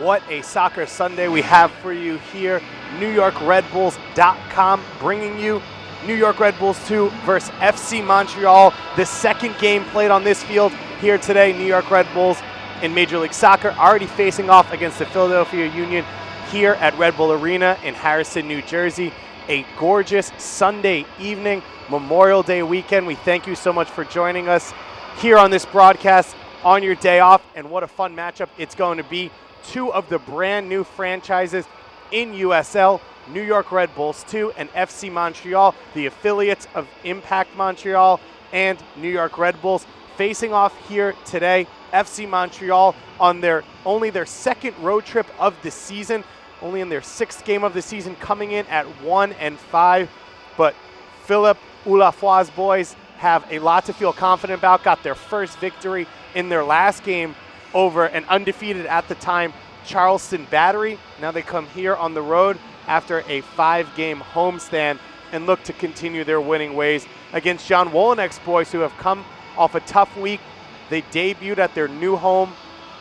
what a soccer Sunday we have for you here. NewYorkRedBulls.com bringing you New York Red Bulls 2 versus FC Montreal. The second game played on this field here today. New York Red Bulls in Major League Soccer already facing off against the Philadelphia Union here at Red Bull Arena in Harrison, New Jersey. A gorgeous Sunday evening, Memorial Day weekend. We thank you so much for joining us here on this broadcast on your day off, and what a fun matchup it's going to be. Two of the brand new franchises in USL, New York Red Bulls 2 and FC Montreal, the affiliates of Impact Montreal and New York Red Bulls, facing off here today. FC Montreal on only their second road trip of the season, only in their sixth game of the season, coming in at 1-5. But Philippe Oulafoi's boys have a lot to feel confident about. Got their first victory in their last game over an undefeated at the time Charleston Battery. Now they come here on the road after a 5-game homestand and look to continue their winning ways against John Wolinek's boys, who have come off a tough week. They debuted at their new home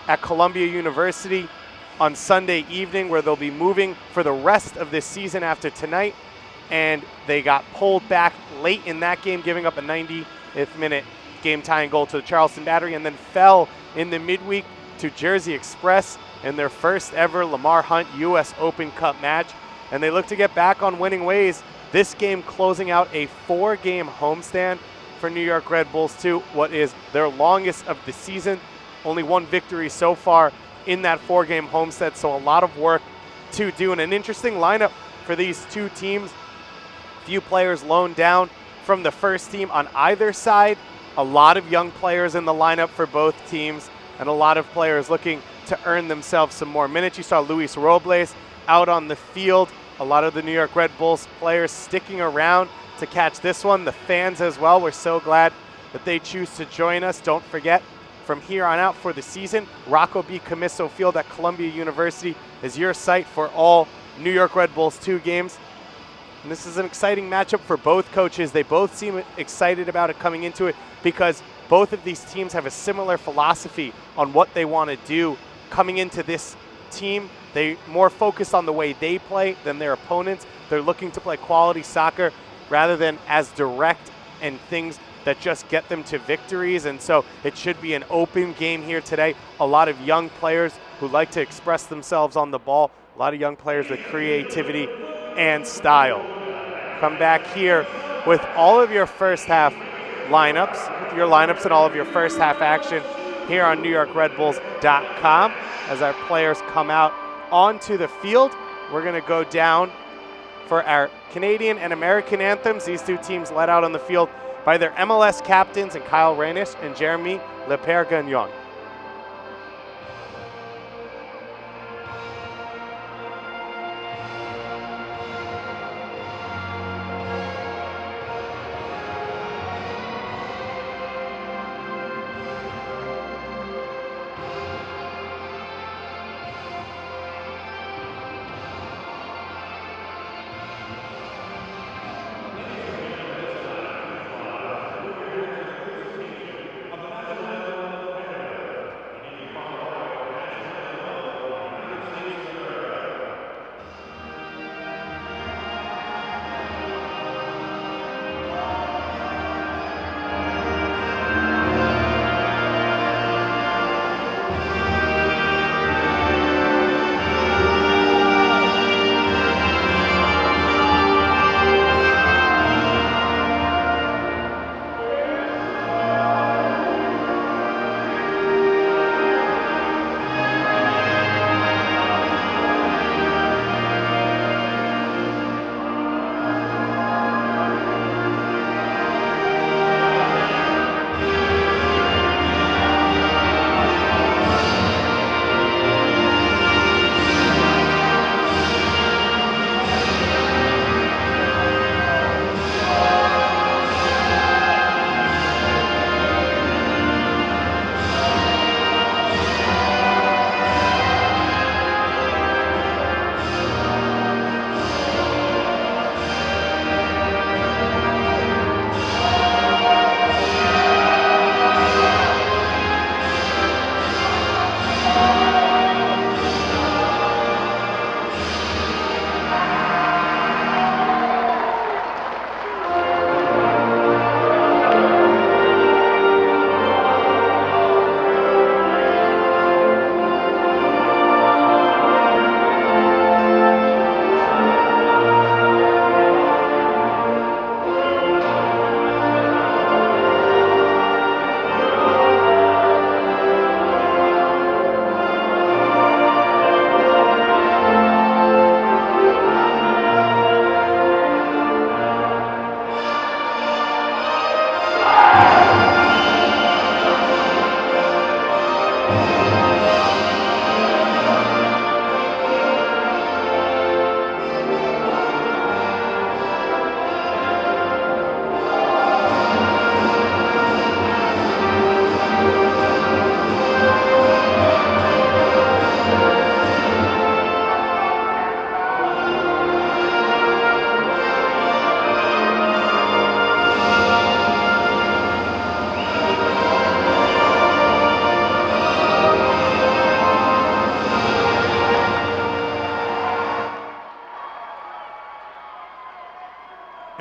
at Columbia University on Sunday evening, where they'll be moving for the rest of this season after tonight. And they got pulled back late in that game, giving up a 90th minute game-tying goal to the Charleston Battery, and then fell in the midweek to Jersey Express in their first ever Lamar Hunt U.S. Open Cup match. And they look to get back on winning ways. This game closing out a 4-game homestand for New York Red Bulls 2, what is their longest of the season. Only one victory so far in that 4-game homestand, so a lot of work to do. And an interesting lineup for these two teams. Few players loaned down from the first team on either side. A lot of young players in the lineup for both teams, and a lot of players looking to earn themselves some more minutes. You saw Luis Robles out on the field. A lot of the New York Red Bulls players sticking around to catch this one. The fans as well. We're so glad that they choose to join us. Don't forget, from here on out for the season, Rocco B. Camisso Field at Columbia University is your site for all New York Red Bulls 2 games. And this is an exciting matchup for both coaches. They both seem excited about it coming into it because both of these teams have a similar philosophy on what they want to do coming into this team. They more focus on the way they play than their opponents. They're looking to play quality soccer rather than as direct and things that just get them to victories. And so it should be an open game here today. A lot of young players who like to express themselves on the ball. A lot of young players with creativity and style. Come back here with all of your first half lineups, with your lineups and all of your first half action here on NewYorkRedBulls.com. As our players come out onto the field, we're going to go down for our Canadian and American anthems. These two teams led out on the field by their MLS captains, and Kyle Reynish and Jeremy Lepere-Gagnon.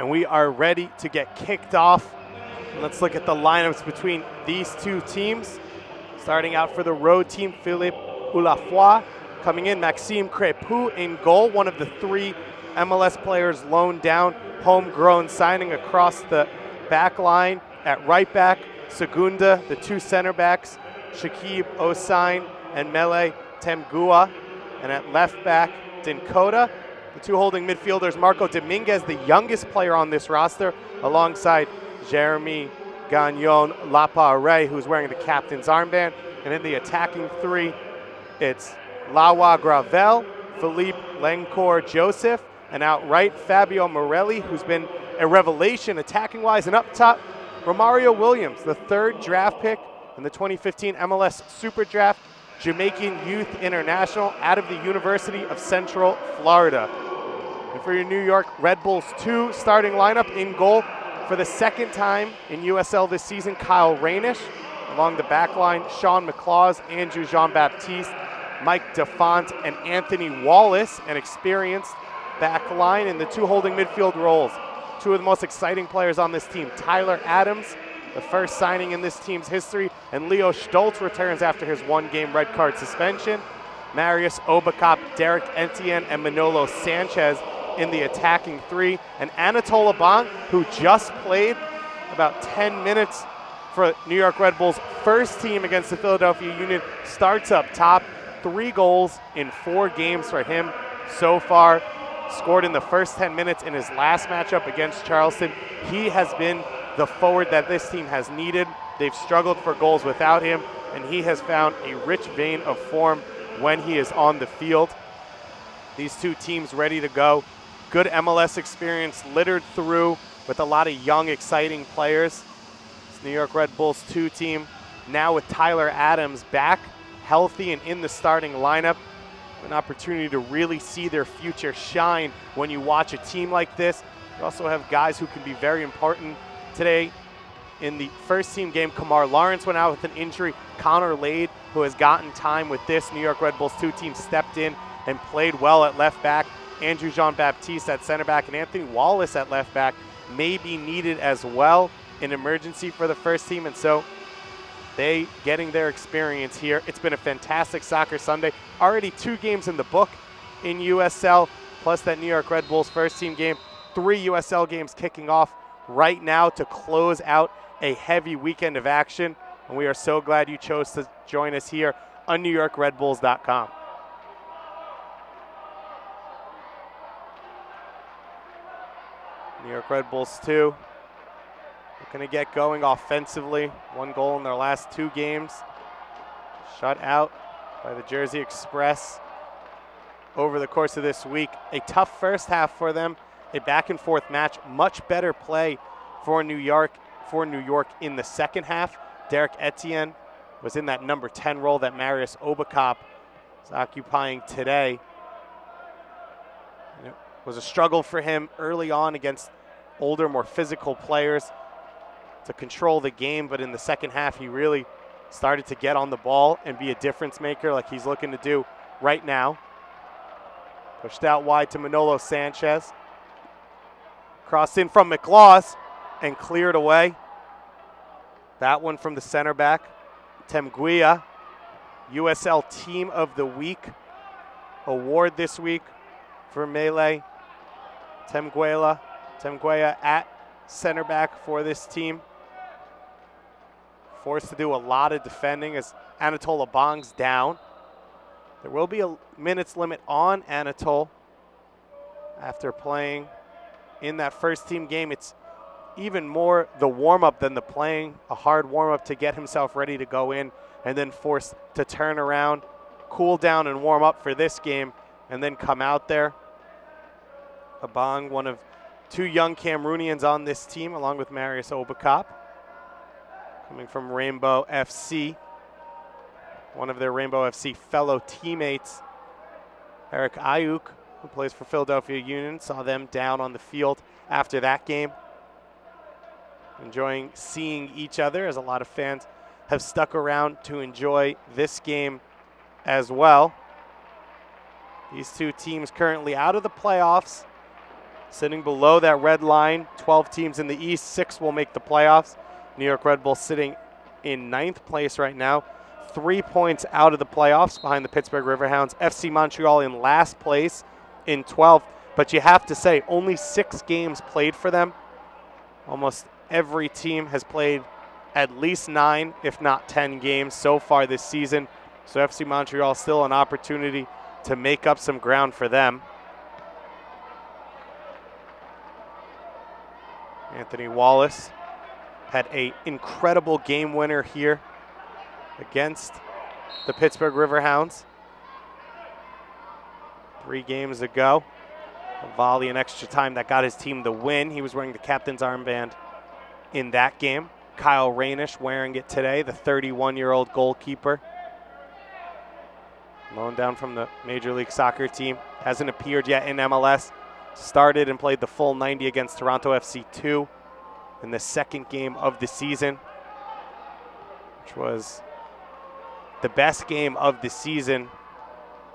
and we are ready to get kicked off. Let's look at the lineups between these two teams. Starting out for the road team, Philippe Oulafoy. Coming in, Maxime Crépeau in goal, one of the 3 MLS players loaned down, homegrown signing across the back line. At right back, Segunda, the 2 center backs, Shakib Osain and Mele Temgua. And at left back, Dinkota. The 2 holding midfielders, Marco Dominguez, the youngest player on this roster, alongside Jeremy Gagnon Lapare, who's wearing the captain's armband. And in the attacking 3, it's Lawa Gravel, Philippe Lencourt Joseph, and out right, Fabio Morelli, who's been a revelation attacking-wise. And up top, Romario Williams, the 3rd draft pick in the 2015 MLS Super Draft, Jamaican Youth International out of the University of Central Florida. And for your New York Red Bulls 2 starting lineup, in goal for the 2nd time in USL this season, Kyle Rainish. Along the back line, Sean McLaws, Andrew Jean-Baptiste, Mike DeFont, and Anthony Wallace, an experienced back line. In the 2 holding midfield roles, 2 of the most exciting players on this team, Tyler Adams, the first signing in this team's history, and Leo Stoltz returns after his 1-game red card suspension. Marius Obakop, Derek Etienne, and Manolo Sanchez in the attacking 3. And Anatole Abang, who just played about 10 minutes for New York Red Bulls' first team against the Philadelphia Union, starts up top. 3 goals in 4 games for him so far. Scored in the first 10 minutes in his last matchup against Charleston. He has been the forward that this team has needed. They've struggled for goals without him, and he has found a rich vein of form when he is on the field. These 2 teams ready to go. Good MLS experience littered through with a lot of young, exciting players. This New York Red Bulls 2 team now with Tyler Adams back, healthy and in the starting lineup. An opportunity to really see their future shine when you watch a team like this. You also have guys who can be very important. Today, in the first team game, Kamar Lawrence went out with an injury. Connor Lade, who has gotten time with this New York Red Bulls 2 team, stepped in and played well at left back. Andrew Jean-Baptiste at center back and Anthony Wallace at left back may be needed as well in emergency for the first team, and so they getting their experience here. It's been a fantastic soccer Sunday. Already 2 games in the book in USL, plus that New York Red Bulls first team game. 3 USL games kicking off right now to close out a heavy weekend of action. And we are so glad you chose to join us here on NewYorkRedBulls.com. New York Red Bulls 2 looking to get going offensively. 1 goal in their last 2 games. Shut out by the Jersey Express over the course of this week. A tough first half for them. A back-and-forth match. Much better play for New York in the second half. Derek Etienne was in that number 10 role that Marius Obakop is occupying today. And it was a struggle for him early on against older, more physical players to control the game, but in the second half he really started to get on the ball and be a difference maker like he's looking to do right now. Pushed out wide to Manolo Sanchez. Crossed in from McLaws and cleared away. That one from the center back. Temguia, USL Team of the Week award this week for Mele Temguia at center back for this team. Forced to do a lot of defending as Anatole Abang's down. There will be a minutes limit on Anatole after playing in that first team game. It's even more the warm-up than the playing, a hard warm-up to get himself ready to go in and then forced to turn around, cool down and warm up for this game and then come out there. Abang, one of 2 young Cameroonians on this team along with Marius Obakop, coming from Rainbow FC. One of their Rainbow FC fellow teammates, Eric Ayuk, who plays for Philadelphia Union, saw them down on the field after that game. Enjoying seeing each other, as a lot of fans have stuck around to enjoy this game as well. These 2 teams currently out of the playoffs. sitting below that red line. 12 teams in the East, 6 will make the playoffs. New York Red Bulls sitting in 9th place right now, 3 points out of the playoffs behind the Pittsburgh Riverhounds. FC Montreal in last place in 12th, but you have to say only 6 games played for them. Almost every team has played at least 9, if not 10 games so far this season. So FC Montreal still an opportunity to make up some ground for them. Anthony Wallace had an incredible game winner here against the Pittsburgh Riverhounds 3 games ago. A volley in extra time that got his team the win. He was wearing the captain's armband in that game. Kyle Rainish wearing it today, the 31-year-old goalkeeper. Loaned down from the Major League Soccer team. Hasn't appeared yet in MLS. Started and played the full 90 against Toronto FC 2 in the 2nd game of the season, which was the best game of the season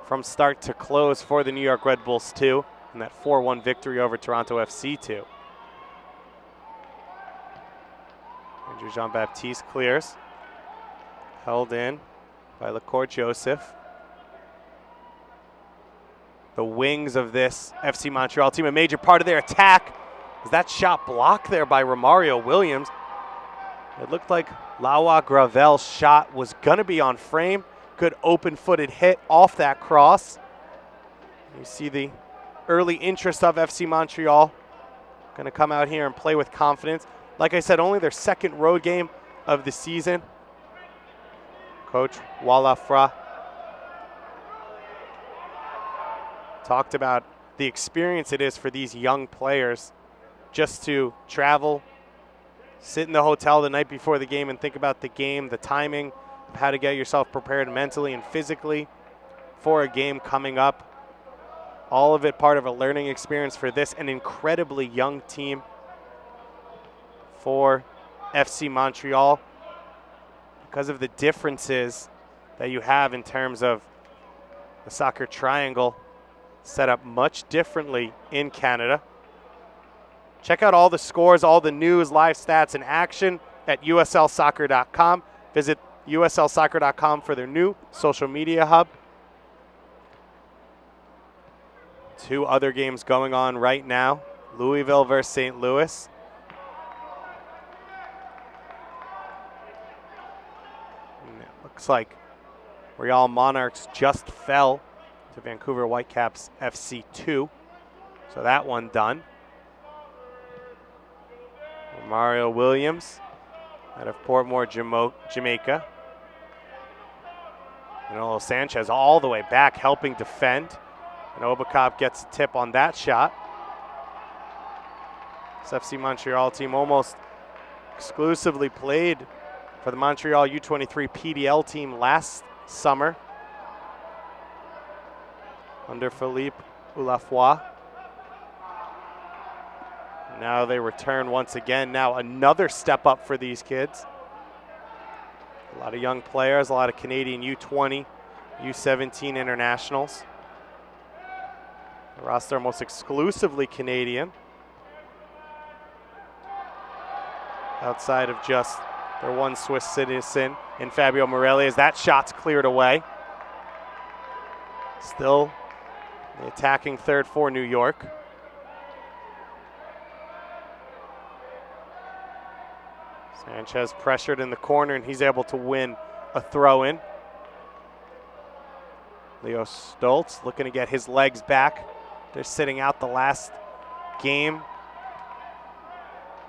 from start to close for the New York Red Bulls 2 in that 4-1 victory over Toronto FC 2. Andrew Jean-Baptiste clears. Held in by LaCourt Joseph. The wings of this FC Montreal team, a major part of their attack. Is that shot blocked there by Romario Williams? It looked like Lawa Gravel's shot was going to be on frame. Good open-footed hit off that cross. You see the early interest of FC Montreal. Going to come out here and play with confidence. Like I said, only their 2nd road game of the season. Coach Walla Fra talked about the experience it is for these young players just to travel, sit in the hotel the night before the game and think about the game, the timing of how to get yourself prepared mentally and physically for a game coming up. All of it part of a learning experience for this, an incredibly young team for FC Montreal because of the differences that you have in terms of the soccer triangle set up much differently in Canada. Check out all the scores, all the news, live stats, and action at uslsoccer.com. Visit uslsoccer.com for their new social media hub. 2 other games going on right now. Louisville versus St. Louis. And it looks like Real Monarchs just fell to Vancouver Whitecaps FC 2. So that one done. Mario Williams out of Portmore, Jamaica. Manolo Sanchez all the way back helping defend. And Obakop gets a tip on that shot. This FC Montreal team almost exclusively played for the Montreal U23 PDL team last summer under Philippe Oulafoy. Now they return once again. Now another step up for these kids. A lot of young players, a lot of Canadian U20, U17 internationals. The roster almost exclusively Canadian. Outside of just their one Swiss citizen in Fabio Morelli, as that shot's cleared away. Still the attacking third for New York. Sanchez pressured in the corner, and he's able to win a throw-in. Leo Stoltz looking to get his legs back. They're sitting out the last game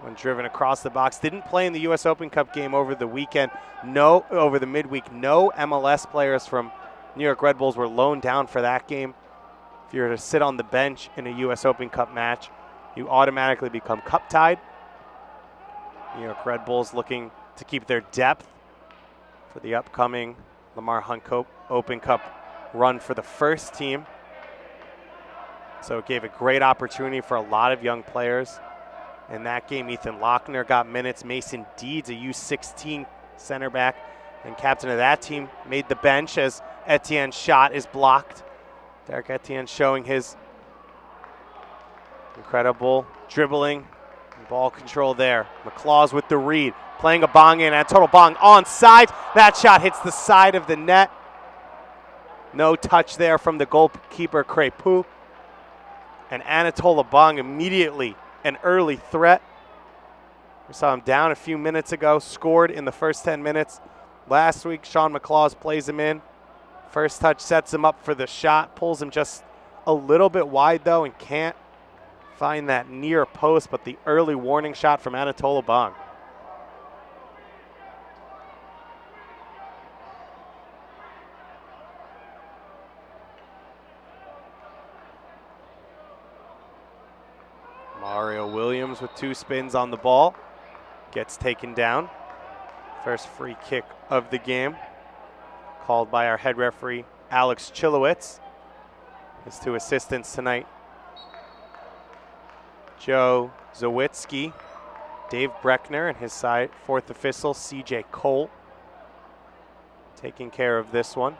when driven across the box. Didn't play in the U.S. Open Cup game over the weekend. Over the midweek. No MLS players from New York Red Bulls were loaned down for that game. If you're to sit on the bench in a U.S. Open Cup match, you automatically become cup tied. New York Red Bulls looking to keep their depth for the upcoming Lamar Hunt Open Cup run for the first team. So it gave a great opportunity for a lot of young players. In that game, Ethan Lochner got minutes. Mason Deeds, a U16 center back and captain of that team, made the bench as Etienne's shot is blocked. Derek Etienne showing his Incredible dribbling, ball control there. McLaws with the read, playing a bong in, and total bong onside. That shot hits the side of the net. No touch there from the goalkeeper, Crépeau. And Anatole Bong immediately an early threat. We saw him down a few minutes ago, scored in the first 10 minutes. Last week, Sean McLaws plays him in. First touch sets him up for the shot, pulls him just a little bit wide though and can't find that near post, but the early warning shot from Anatole Bong. Mario Williams with 2 spins on the ball. Gets taken down. First free kick of the game. Called by our head referee, Alex Chilowitz. His 2 assistants tonight, Joe Zawitsky, Dave Breckner, and his side, 4th official, CJ Cole, taking care of this one.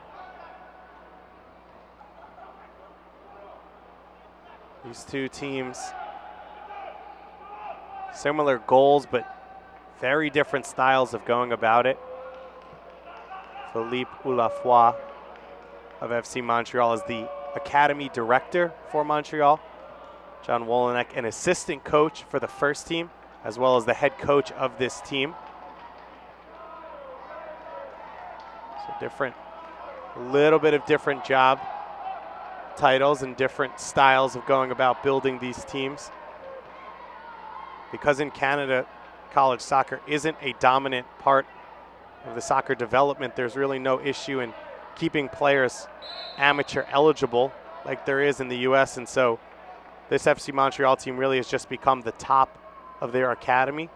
These 2 teams, similar goals, but very different styles of going about it. Philippe Oulafoy of FC Montreal is the academy director for Montreal. John Wolenek, an assistant coach for the first team, as well as the head coach of this team. So different, a little bit of different job titles and different styles of going about building these teams. Because in Canada, college soccer isn't a dominant part of the soccer development, there's really no issue in keeping players amateur eligible like there is in the US, and so this FC Montreal team really has just become the top of their academy.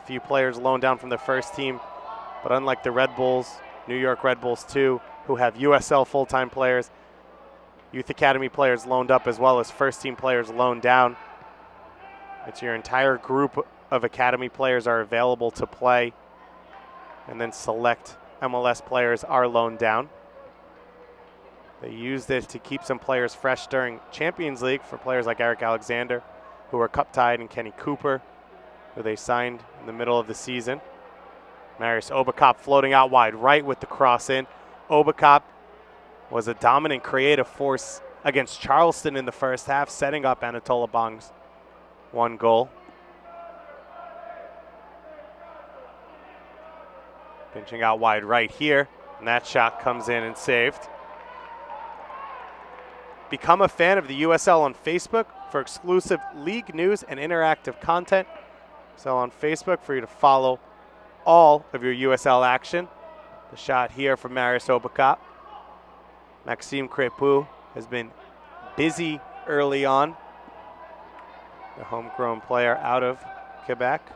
A few players loaned down from the first team, but unlike the Red Bulls, New York Red Bulls too, who have USL full-time players, youth academy players loaned up as well as first team players loaned down. It's your entire group of academy players are available to play, and then select MLS players are loaned down. They use this to keep some players fresh during Champions League for players like Eric Alexander, who are cup-tied, and Kenny Cooper, who they signed in the middle of the season. Marius Obakop floating out wide right with the cross in. Obakop was a dominant creative force against Charleston in the first half, setting up Anatole Bong's 1 goal. Pinching out wide right here, and that shot comes in and saved. Become a fan of the USL on Facebook for exclusive league news and interactive content. So on Facebook for you to follow all of your USL action. The shot here from Marius Obakop. Maxime Crépeau has been busy early on. The homegrown player out of Quebec.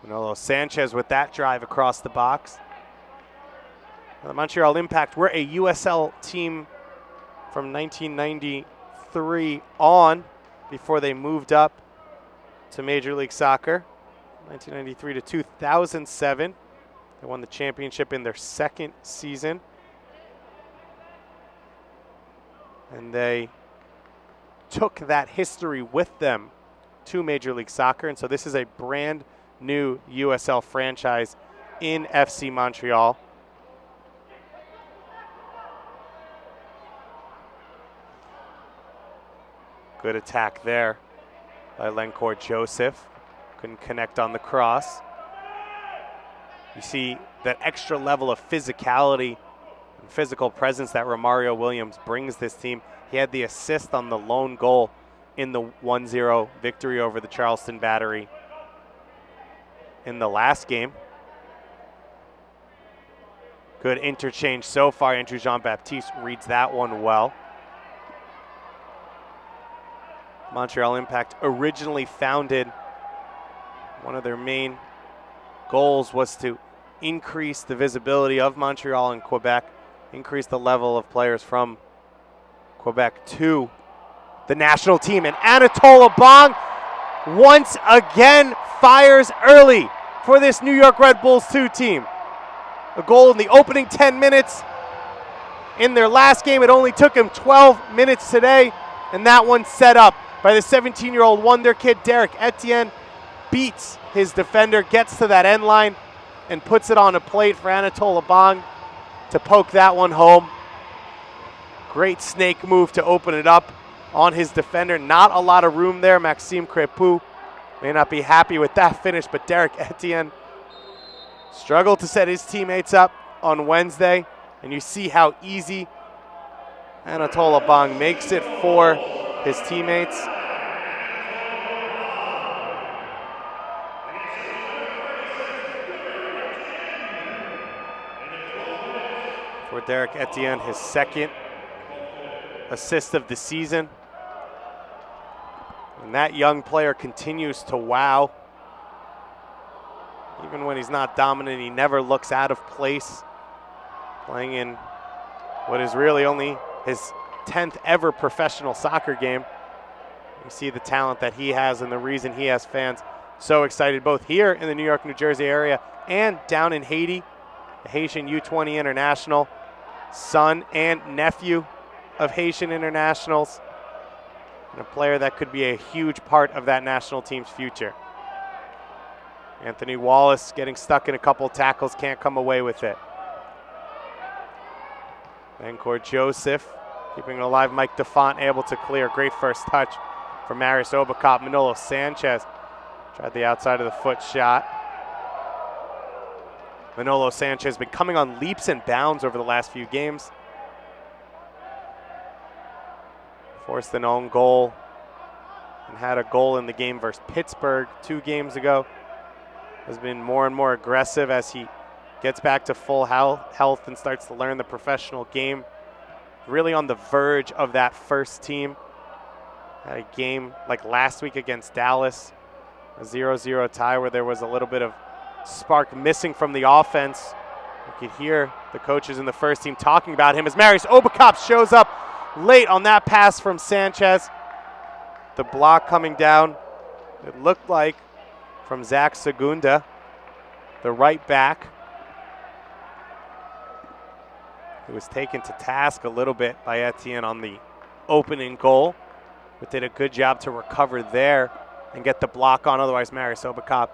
Manolo Sanchez with that drive across the box. The Montreal Impact were a USL team from 1993 on, before they moved up to Major League Soccer. 1993 to 2007. They won the championship in their 2nd season. And they took that history with them to Major League Soccer. And so this is a brand new USL franchise in FC Montreal. Good attack there by Lencourt Joseph. Couldn't connect on the cross. You see that extra level of physicality and physical presence that Romario Williams brings this team. He had the assist on the lone goal in the 1-0 victory over the Charleston Battery in the last game. Good interchange so far. Andrew Jean-Baptiste reads that one well. Montreal Impact originally founded, one of their main goals was to increase the visibility of Montreal and Quebec, increase the level of players from Quebec to the national team. And Anatole Bong once again fires early for this New York Red Bulls 2 team. A goal in the opening 10 minutes in their last game. It only took him 12 minutes today, and that one set up by the 17-year-old wonder kid, Derek Etienne. Beats his defender, gets to that end line, and puts it on a plate for Anatole Abang to poke that one home. Great snake move to open it up on his defender. Not a lot of room there. Maxime Crépeau may not be happy with that finish, but Derek Etienne struggled to set his teammates up on Wednesday, and you see how easy Anatole Abang makes it for his teammates. For Derek Etienne, his second assist of the season. And that young player continues to wow. Even when he's not dominant, he never looks out of place. Playing in what is really only his 10th ever professional soccer game. You see the talent that he has and the reason he has fans so excited, both here in the New York, New Jersey area and down in Haiti. The Haitian U20 international, son and nephew of Haitian internationals, and a player that could be a huge part of that national team's future. Anthony Wallace getting stuck in a couple tackles, can't come away with it. Vancouver Joseph keeping it alive. Mike DeFont able to clear. Great first touch from Marius Obacop. Manolo Sanchez tried the outside of the foot shot. Manolo Sanchez been coming on leaps and bounds over the last few games. Forced an own goal and had a goal in the game versus Pittsburgh 2 games ago. Has been more and more aggressive as he gets back to full health and starts to learn the professional game. Really on the verge of that first team. Had a game like last week against Dallas, a 0-0 tie where there was a little bit of spark missing from the offense. You could hear the coaches in the first team talking about him as Marius Obacop shows up late on that pass from Sanchez. The block coming down, it looked like from Zach Segunda, the right back. He was taken to task a little bit by Etienne on the opening goal, but did a good job to recover there and get the block on. Otherwise, Marius Obacop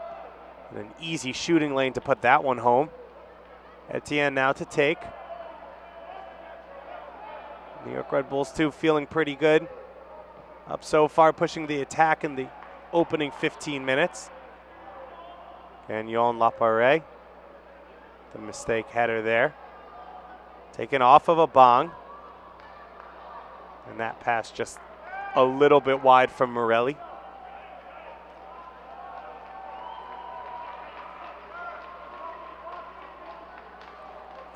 in an easy shooting lane to put that one home. Etienne now to take. New York Red Bulls too feeling pretty good. Up so far, pushing the attack in the opening 15 minutes. Gagnon Laparé, the mistake header there. Taken off of Abang. And that pass just a little bit wide from Morelli.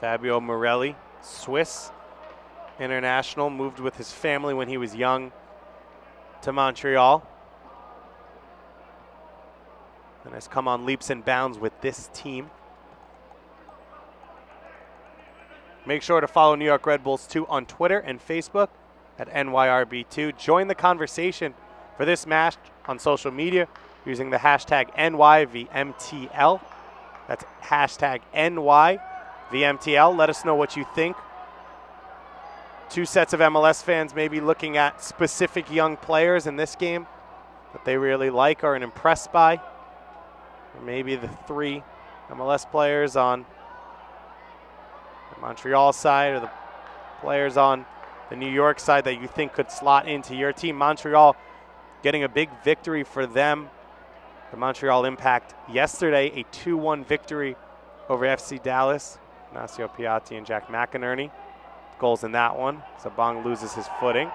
Fabio Morelli, Swiss international, moved with his family when he was young to Montreal. And has come on leaps and bounds with this team. Make sure to follow New York Red Bulls 2 on Twitter and Facebook at NYRB2. Join the conversation for this match on social media using the hashtag NYVMTL. That's hashtag NYVMTL. Let us know what you think. 2 sets of MLS fans may be looking at specific young players in this game that they really like or are impressed by. Or maybe the 3 MLS players on the Montreal side or the players on the New York side that you think could slot into your team. Montreal getting a big victory for them. The Montreal Impact yesterday, a 2-1 victory over FC Dallas. Ignacio Piatti and Jack McInerney. Goals in that one. Abang loses his footing.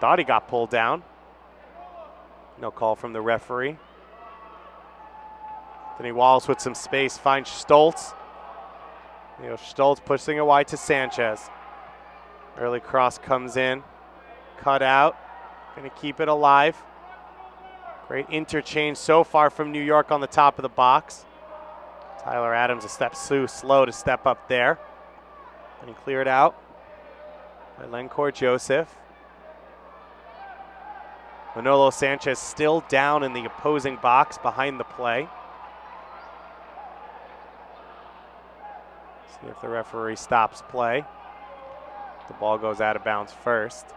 Thought he got pulled down. No call from the referee. Anthony Wallace with some space finds Stoltz. Stoltz pushing it wide to Sanchez. Early cross comes in. Cut out. Going to keep it alive. Great interchange so far from New York on the top of the box. Tyler Adams a step too slow to step up there. And clear it out by Lencourt Joseph. Manolo Sanchez still down in the opposing box behind the play. See if the referee stops play. The ball goes out of bounds first.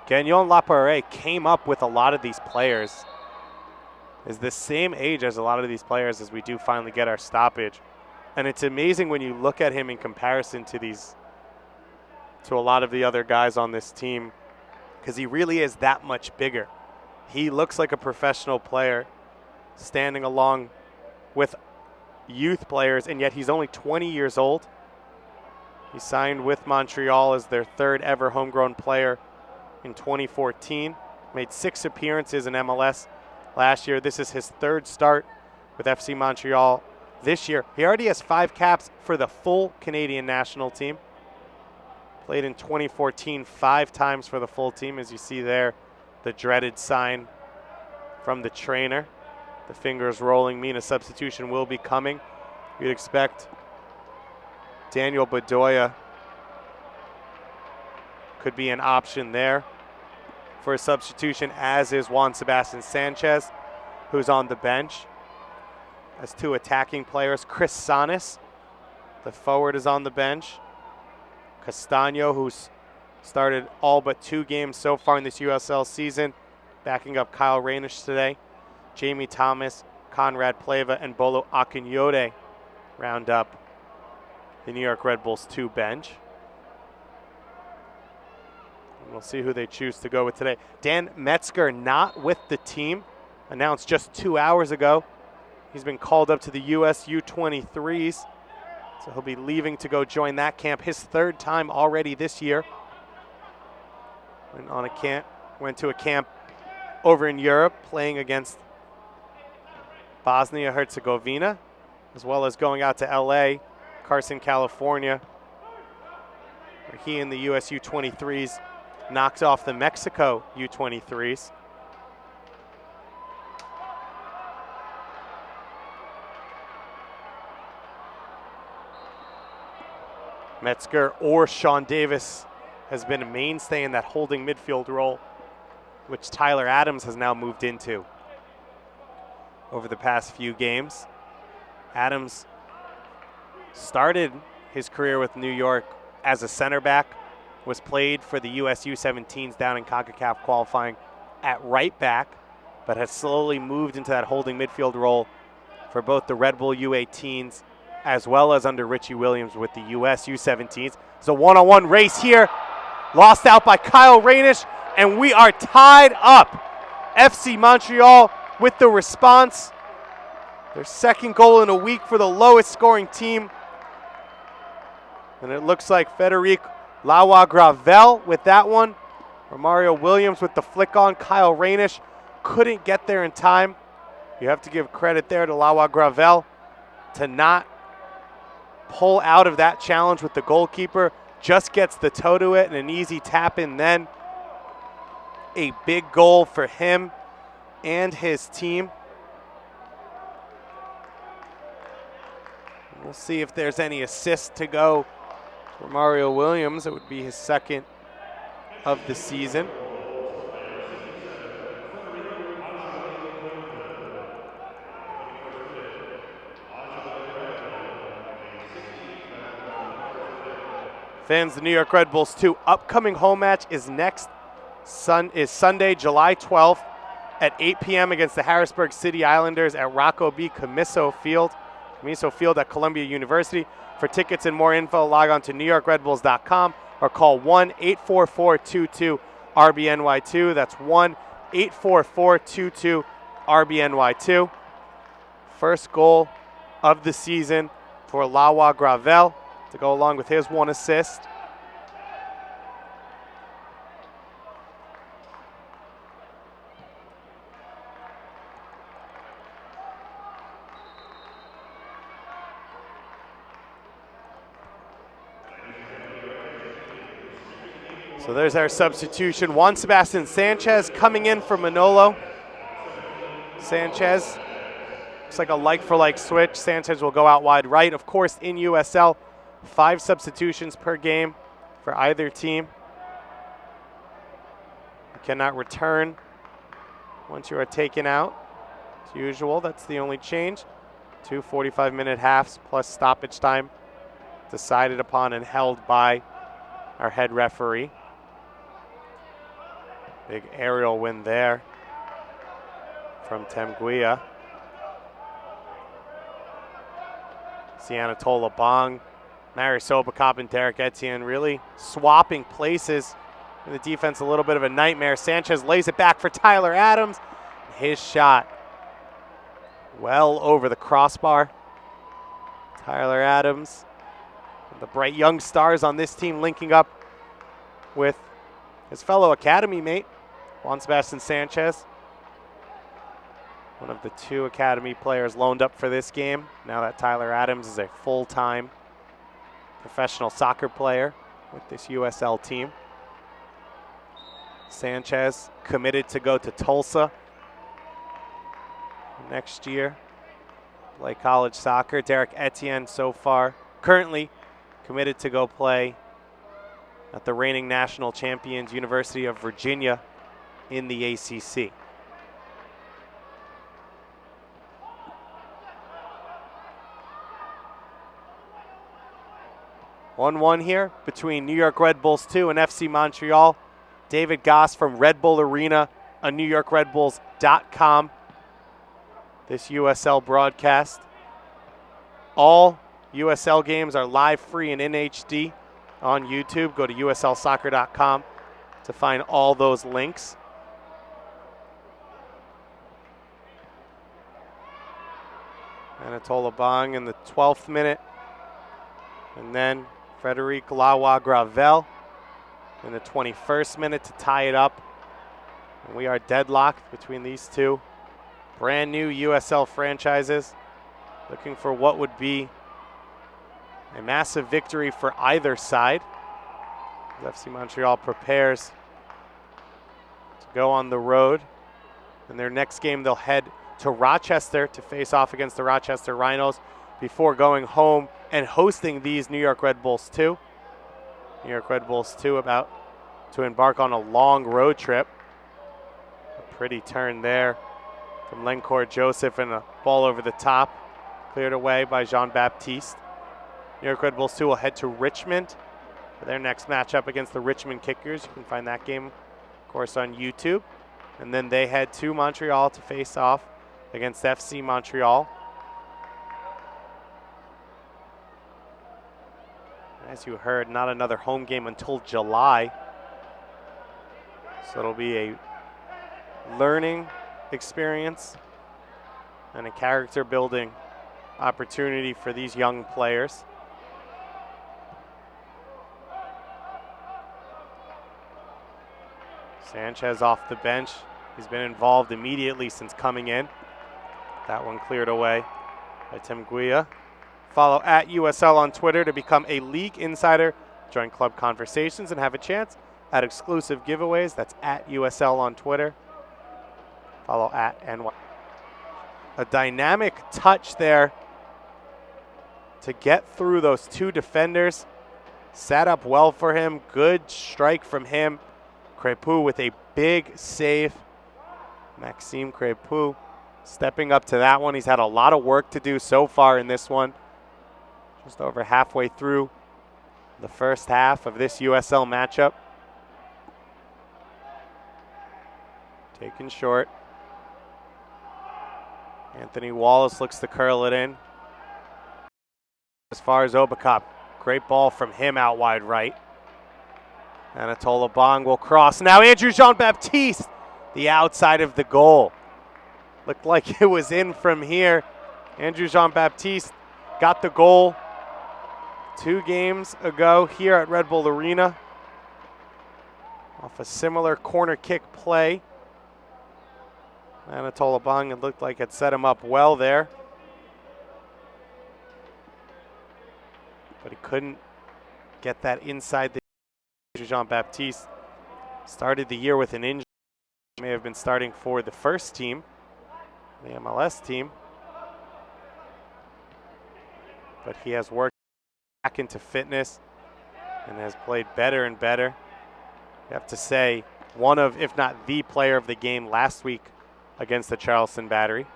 Gagnon Laparé came up with a lot of these players. Is the same age as a lot of these players as we do finally get our stoppage. And it's amazing when you look at him in comparison to a lot of the other guys on this team, because he really is that much bigger. He looks like a professional player standing along with youth players, and yet he's only 20 years old. He signed with Montreal as their third ever homegrown player in 2014. Made 6 appearances in MLS last year. This is his third start with FC Montreal this year. He already has 5 caps for the full Canadian national team. Played in 2014 5 times for the full team, as you see there, the dreaded sign from the trainer. The fingers rolling mean a substitution will be coming. You'd expect Daniel Bedoya could be an option there for a substitution, as is Juan Sebastian Sanchez, who's on the bench. As 2 attacking players, Chris Sanis, the forward, is on the bench. Castano, who's started all but 2 games so far in this USL season, backing up Kyle Rainish today. Jamie Thomas, Conrad Pleva, and Bolo Akinyode round up the New York Red Bulls 2 bench. And we'll see who they choose to go with today. Dan Metzger not with the team, announced just 2 hours ago. He's been called up to the US U23s, so he'll be leaving to go join that camp. His 3rd time already this year. Went to a camp over in Europe, playing against Bosnia-Herzegovina, as well as going out to LA, Carson, California, where he and the US U23s knocked off the Mexico U23s. Metzger or Sean Davis has been a mainstay in that holding midfield role, which Tyler Adams has now moved into over the past few games. Adams started his career with New York as a center back, was played for the US U17s down in CONCACAF qualifying at right back, but has slowly moved into that holding midfield role for both the Red Bull U18s as well as under Richie Williams with the US U17s. It's a one-on-one race here. Lost out by Kyle Rainish, and we are tied up. FC Montreal with the response. Their 2nd goal in a week for the lowest scoring team. And it looks like Frederic Lawa-Gravel with that one. Romario Williams with the flick on. Kyle Rainish couldn't get there in time. You have to give credit there to Lawa-Gravel to not pull out of that challenge with the goalkeeper. Just gets the toe to it and an easy tap in then. A big goal for him and his team. We'll see if there's any assist to go for Mario Williams. It would be his 2nd of the season. Fans, the New York Red Bulls 2 upcoming home match is Sunday, July 12th at 8 p.m. against the Harrisburg City Islanders at Rocco B. Camiso Field at Columbia University. For tickets and more info, log on to NewYorkRedBulls.com or call 1-844-22-RBNY2. That's 1-844-22-RBNY2. First goal of the season for Lawa-Gravel to go along with his 1 assist. So there's our substitution. Juan Sebastian Sanchez coming in for Manolo. Sanchez, looks like a like-for-like switch. Sanchez will go out wide right. Of course, in USL, 5 substitutions per game for either team. You cannot return once you are taken out. As usual, that's the only change. 2 45-minute halves plus stoppage time decided upon and held by our head referee. Big aerial win there from Temguia. See Anatola Bong, Marius Obakop, and Derek Etienne really swapping places. The defense a little bit of a nightmare. Sanchez lays it back for Tyler Adams. His shot well over the crossbar. Tyler Adams, the bright young stars on this team, linking up with his fellow academy mate, Juan Sebastian Sanchez. One of the 2 academy players loaned up for this game. Now that Tyler Adams is a full-time professional soccer player with this USL team. Sanchez committed to go to Tulsa next year, play college soccer. Derek Etienne so far, currently committed to go play at the reigning national champions, University of Virginia in the ACC. (1-1) here between New York Red Bulls 2 and FC Montreal. David Goss from Red Bull Arena on NewYorkRedBulls.com. This USL broadcast. All USL games are live, free, and in HD on YouTube. Go to USLsoccer.com to find all those links. Anatola Bong in the 12th minute. And then Frederic Lawa Gravel in the 21st minute to tie it up. And we are deadlocked between these 2 brand new USL franchises, looking for what would be a massive victory for either side. As FC Montreal prepares to go on the road. In their next game, they'll head to Rochester to face off against the Rochester Rhinos before going home and hosting these New York Red Bulls 2. New York Red Bulls 2 about to embark on a long road trip. A pretty turn there from Lencourt Joseph, and a ball over the top, cleared away by Jean-Baptiste. New York Red Bulls 2 will head to Richmond for their next matchup against the Richmond Kickers. You can find that game, of course, on YouTube. And then they head to Montreal to face off against FC Montreal. As you heard, not another home game until July. So it'll be a learning experience and a character building opportunity for these young players. Sanchez off the bench. He's been involved immediately since coming in. That one cleared away by Temguia. Follow at USL on Twitter to become a league insider, join club conversations, and have a chance at exclusive giveaways. That's at USL on Twitter. Follow at NY. A dynamic touch there to get through those 2 defenders. Set up well for him. Good strike from him. Crépeau with a big save. Maxime Crépeau stepping up to that one. He's had a lot of work to do so far in this one. Just over halfway through the first half of this USL matchup. Taken short. Anthony Wallace looks to curl it in. As far as Obakop, great ball from him out wide right. Anatola Bong will cross. Now Andrew Jean-Baptiste, the outside of the goal. Looked like it was in from here. Andrew Jean-Baptiste got the goal 2 games ago here at Red Bull Arena off a similar corner kick play. Anatola Bong, it looked like it set him up well there. But he couldn't get that inside the Jean-Baptiste. Started the year with an injury. He may have been starting for the first team, the MLS team. But he has worked back into fitness and has played better and better. You have to say, one of, if not the player of the game last week against the Charleston Battery.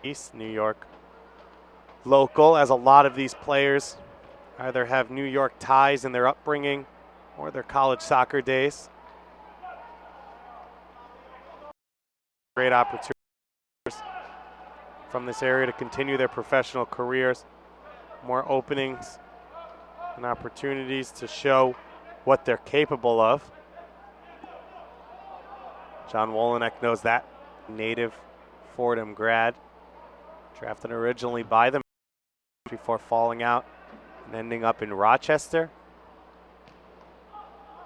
East New York local, as a lot of these players either have New York ties in their upbringing or their college soccer days. Great opportunities from this area to continue their professional careers. More openings and opportunities to show what they're capable of. John Wolenek knows that. Native Fordham grad. Drafted originally by them before falling out and ending up in Rochester.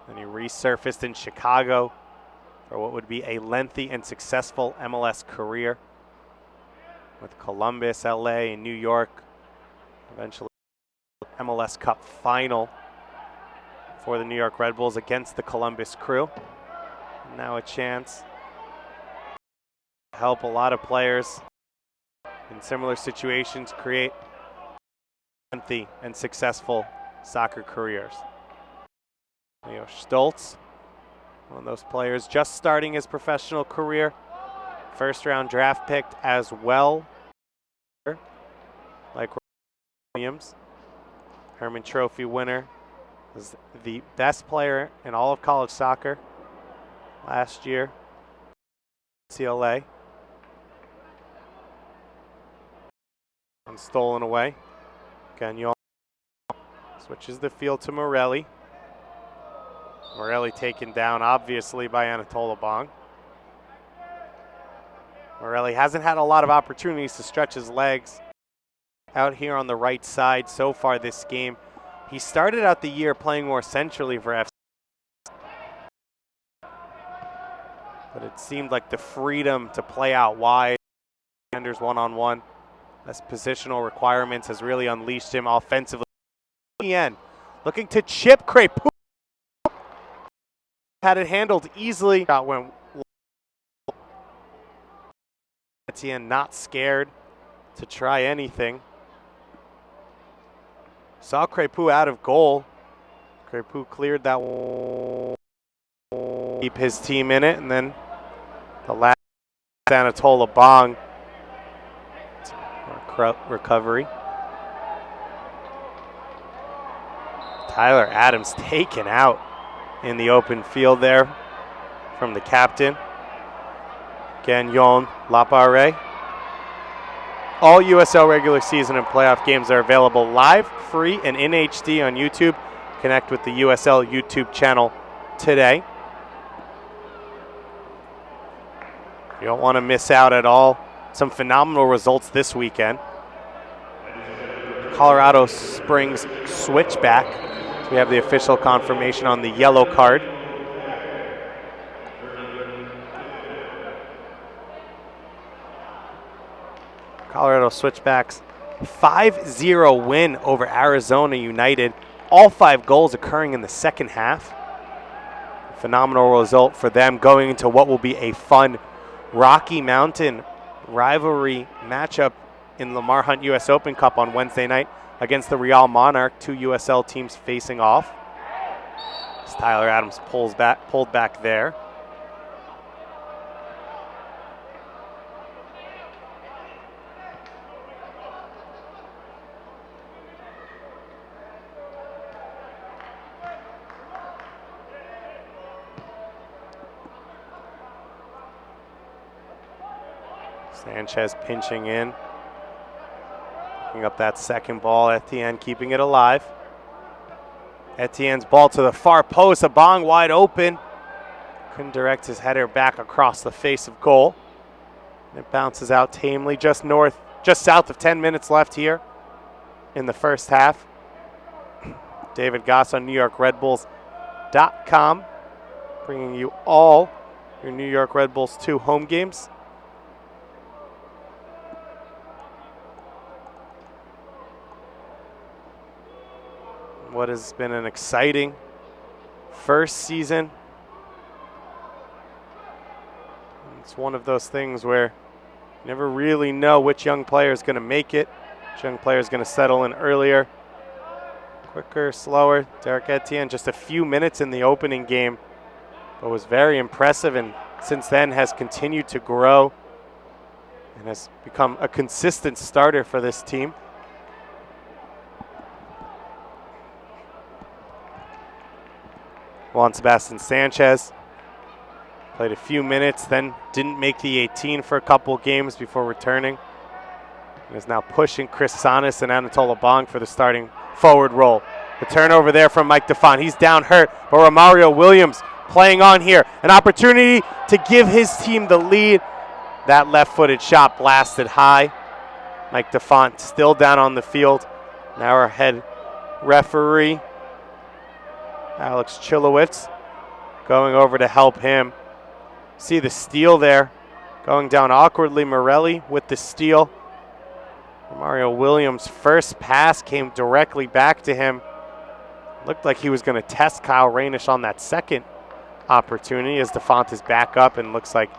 Then he resurfaced in Chicago for what would be a lengthy and successful MLS career with Columbus, LA, and New York. Eventually MLS Cup final for the New York Red Bulls against the Columbus Crew. And now a chance to help a lot of players in similar situations create lengthy and successful soccer careers. Leo Stoltz, one of those players just starting his professional career. First round draft picked as well, like Williams. Herman Trophy winner, was the best player in all of college soccer last year. CLA. And stolen away. Gagnon switches the field to Morelli. Morelli taken down, obviously, by Anatola Bong. Morelli hasn't had a lot of opportunities to stretch his legs out here on the right side so far this game. He started out the year playing more centrally for FC, but it seemed like the freedom to play out wide, defenders one-on-one, less positional requirements has really unleashed him offensively. Etienne looking to chip Crepeau. Had it handled easily. Went Etienne not scared to try anything. Saw Crepeau out of goal. Crepeau cleared that one. Keep his team in it, and then the last Anatola Bong recovery. Tyler Adams taken out in the open field there from the captain. Gagnon Lapare. All USL regular season and playoff games are available live, free, and in HD on YouTube. Connect with the USL YouTube channel today. You don't want to miss out at all. Some phenomenal results this weekend. Colorado Springs switchback. So we have the official confirmation on the yellow card. Colorado Switchbacks 5-0 win over Arizona United. All 5 goals occurring in the second half. Phenomenal result for them going into what will be a fun Rocky Mountain rivalry matchup in Lamar Hunt US Open Cup on Wednesday night against the Real Monarch, 2 USL teams facing off. As Tyler Adams pulled back there. Sanchez pinching in. Picking up that second ball. Etienne keeping it alive. Etienne's ball to the far post. Abong wide open. Couldn't direct his header back across the face of goal. And it bounces out tamely just south of 10 minutes left here in the first half. David Goss on NewYorkRedBulls.com, bringing you all your New York Red Bulls 2 home games. What has been an exciting first season. It's one of those things where you never really know which young player is going to make it, which young player is going to settle in earlier, quicker, slower. Derek Etienne just a few minutes in the opening game, but was very impressive, and since then has continued to grow and has become a consistent starter for this team. Juan Sebastian Sanchez played a few minutes, then didn't make the 18 for a couple games before returning. And is now pushing Chris Sanas and Anatola Bong for the starting forward role. The turnover there from Mike DeFont. He's down hurt, but Romario Williams playing on here. An opportunity to give his team the lead. That left-footed shot blasted high. Mike DeFont still down on the field. Now our head referee, Alex Chilowitz, going over to help him. See the steal there. Going down awkwardly, Morelli with the steal. Mario Williams' first pass came directly back to him. Looked like he was going to test Kyle Rainish on that second opportunity as DeFont is back up and looks like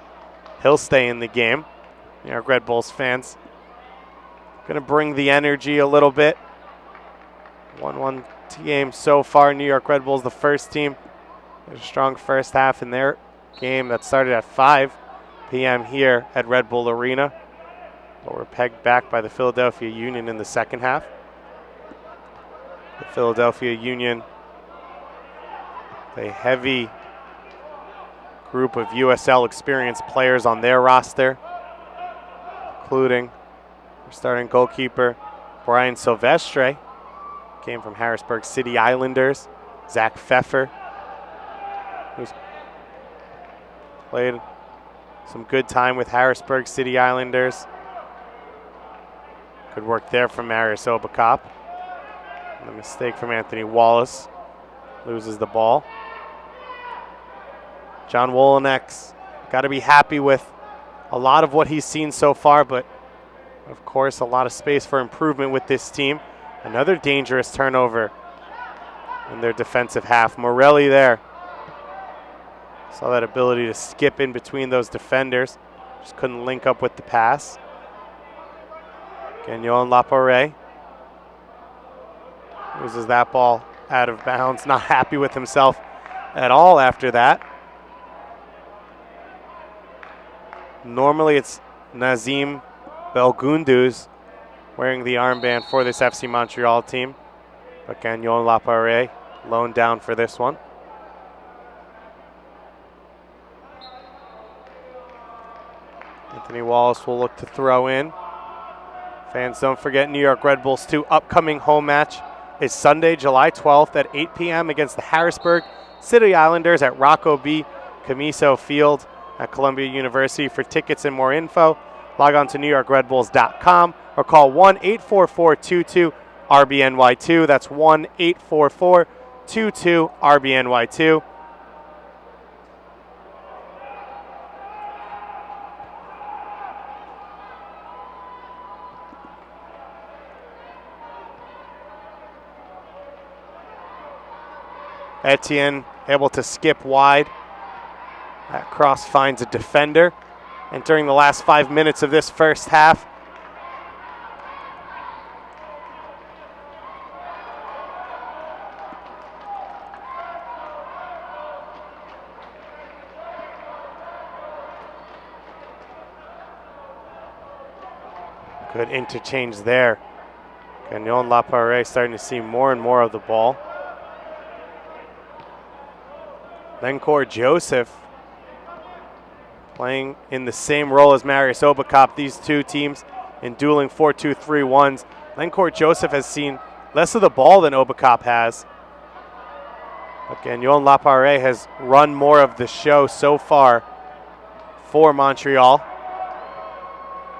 he'll stay in the game. New York Red Bulls fans going to bring the energy a little bit. 1-1 game so far. New York Red Bulls, the first team. A strong first half in their game that started at 5 p.m. here at Red Bull Arena. But we're pegged back by the Philadelphia Union in the second half. The Philadelphia Union, a heavy group of USL experienced players on their roster, including our starting goalkeeper, Brian Silvestre, came from Harrisburg City Islanders. Zach Pfeffer, who's played some good time with Harrisburg City Islanders. Good work there from Marius Obakop. And a mistake from Anthony Wallace. Loses the ball. John Wolinek's got to be happy with a lot of what he's seen so far, but of course a lot of space for improvement with this team. Another dangerous turnover in their defensive half. Morelli there. Saw that ability to skip in between those defenders. Just couldn't link up with the pass. Gagnon Laparé loses that ball out of bounds. Not happy with himself at all after that. Normally it's Nazim Belgunduz wearing the armband for this FC Montreal team. But Gagnon Laparé loaned down for this one. Anthony Wallace will look to throw in. Fans, don't forget New York Red Bulls' 2 upcoming home match is Sunday, July 12th at 8 p.m. against the Harrisburg City Islanders at Rocco B. Camiso Field at Columbia University. For tickets and more info, log on to NewYorkRedBulls.com or call 1-844-22-RBNY2. That's 1-844-22-RBNY2. Etienne able to skip wide. That cross finds a defender. And during the last 5 minutes of this first half, good interchange there. Gagnon Laparé starting to see more and more of the ball. Lencor Joseph playing in the same role as Marius Obakop. These two teams in dueling 4-2-3-1s. Lencor Joseph has seen less of the ball than Obakop has. But Gagnon Laparé has run more of the show so far for Montreal.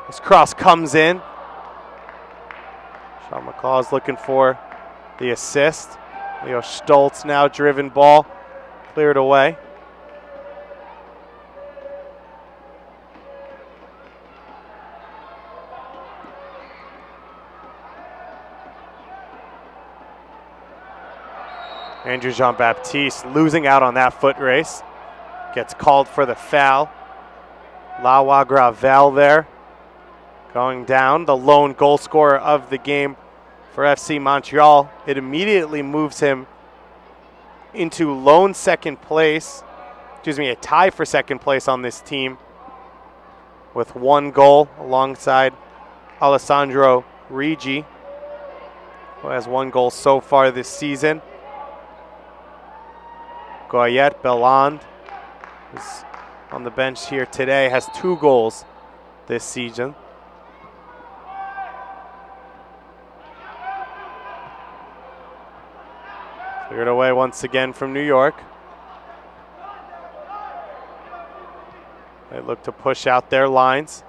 This cross comes in. Sean McCaw is looking for the assist. Leo Stoltz now driven ball. Cleared away. Andrew Jean-Baptiste losing out on that foot race. Gets called for the foul. Lawa Gravel there going down. The lone goal scorer of the game for FC Montreal. It immediately moves him into lone second place. A tie for second place on this team. with 1 goal alongside Alessandro Rigi, who has 1 goal so far this season. Goyet Belland, who's on the bench here today, has 2 goals this season. Cleared away once again from New York. They look to push out their lines.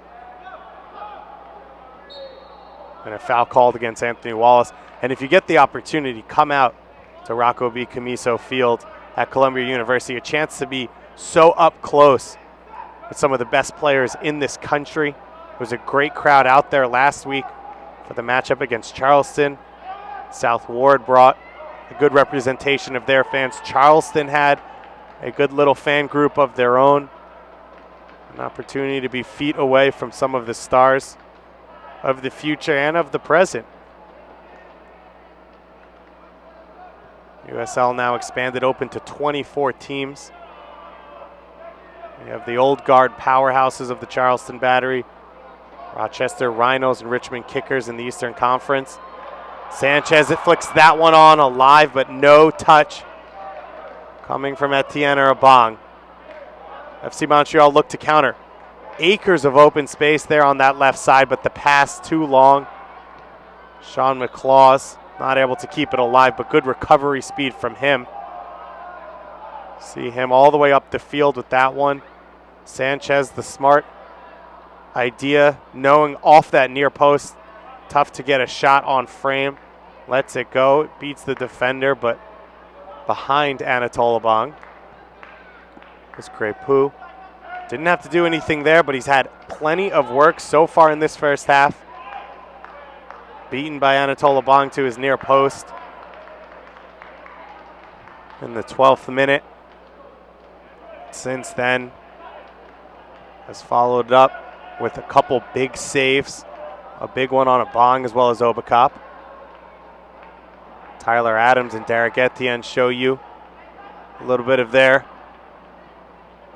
And a foul called against Anthony Wallace. And if you get the opportunity, come out to Rocco B. Camiso Field at Columbia University. A chance to be so up close with some of the best players in this country. It was a great crowd out there last week for the matchup against Charleston. South Ward brought a good representation of their fans. Charleston had a good little fan group of their own. An opportunity to be feet away from some of the stars of the future and of the present. USL now expanded open to 24 teams. We have the old guard powerhouses of the Charleston Battery, Rochester Rhinos and Richmond Kickers in the Eastern Conference. Sanchez, it flicks that one on alive, but no touch coming from Etienne Abang. FC Montreal looked to counter. Acres of open space there on that left side, but the pass too long. Sean McClaws not able to keep it alive, but good recovery speed from him. See him all the way up the field with that one. Sanchez, the smart idea, knowing off that near post, tough to get a shot on frame. Lets it go, it beats the defender, but behind Anatole Abang is Crepeau. Didn't have to do anything there, but he's had plenty of work so far in this first half. Beaten by Anatole Abang to his near post in the 12th minute. Since then, has followed up with a couple big saves. A big one on Abang as well as Obakop. Tyler Adams and Derek Etienne show you a little bit of their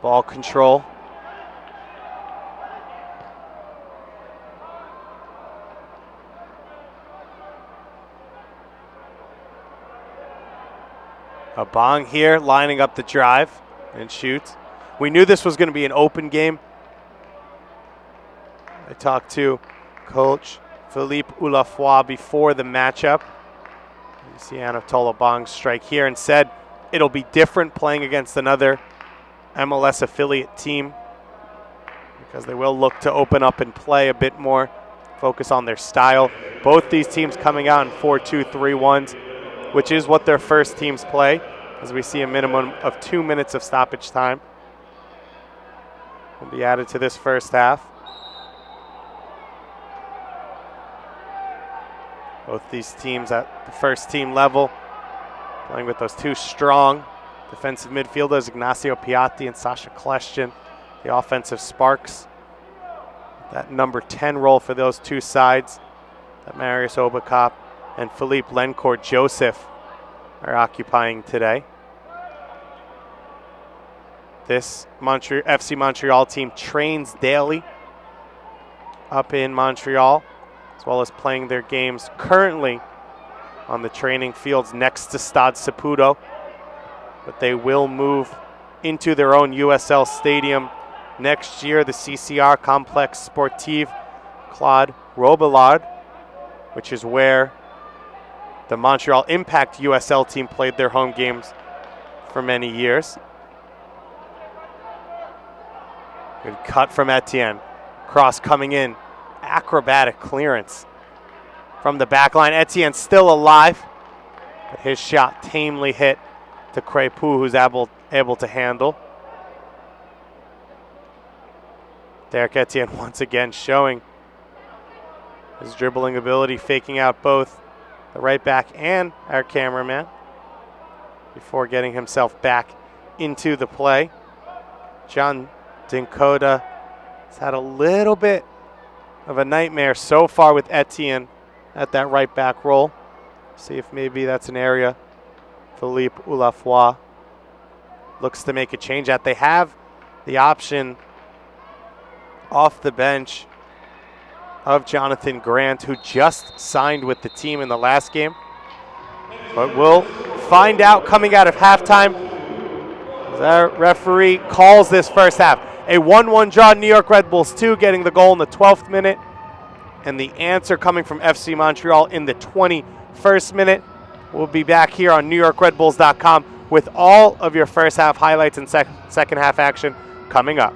ball control. Abang here lining up the drive and shoots. We knew this was going to be an open game. I talked to Coach Philippe Oulafoy before the matchup. You see Anatole Abang strike here and said it'll be different playing against another MLS affiliate team because they will look to open up and play a bit more, focus on their style. Both these teams coming out in 4-2-3-1s, which is what their first teams play, as we see a minimum of 2 minutes of stoppage time will be added to this first half. Both these teams at the first team level playing with those 2 strong defensive midfielders, Ignacio Piatti and Sasha Kleshtin, the offensive sparks. That number 10 role for those 2 sides that Marius Obakop and Philippe Lencourt Joseph are occupying today. This FC Montreal team trains daily up in Montreal, as well as playing their games currently on the training fields next to Stade Saputo. But they will move into their own USL stadium next year, the CCR Complexe Sportif Claude Robillard, which is where the Montreal Impact USL team played their home games for many years. Good cut from Etienne. Cross coming in. Acrobatic clearance from the back line. Etienne still alive, but his shot tamely hit to Crepeau, who's able to handle. Derek Etienne once again showing his dribbling ability, faking out both the right back and our cameraman before getting himself back into the play. John Dinkoda has had a little bit of a nightmare so far with Etienne at that right back role. See if maybe that's an area Philippe Oulafoy looks to make a change at. They have the option off the bench of Jonathan Grant, who just signed with the team in the last game. But we'll find out coming out of halftime. The referee calls this first half. A 1-1 draw, New York Red Bulls 2, getting the goal in the 12th minute. And the answer coming from FC Montreal in the 21st minute. We'll be back here on NewYorkRedBulls.com with all of your first half highlights and second half action coming up.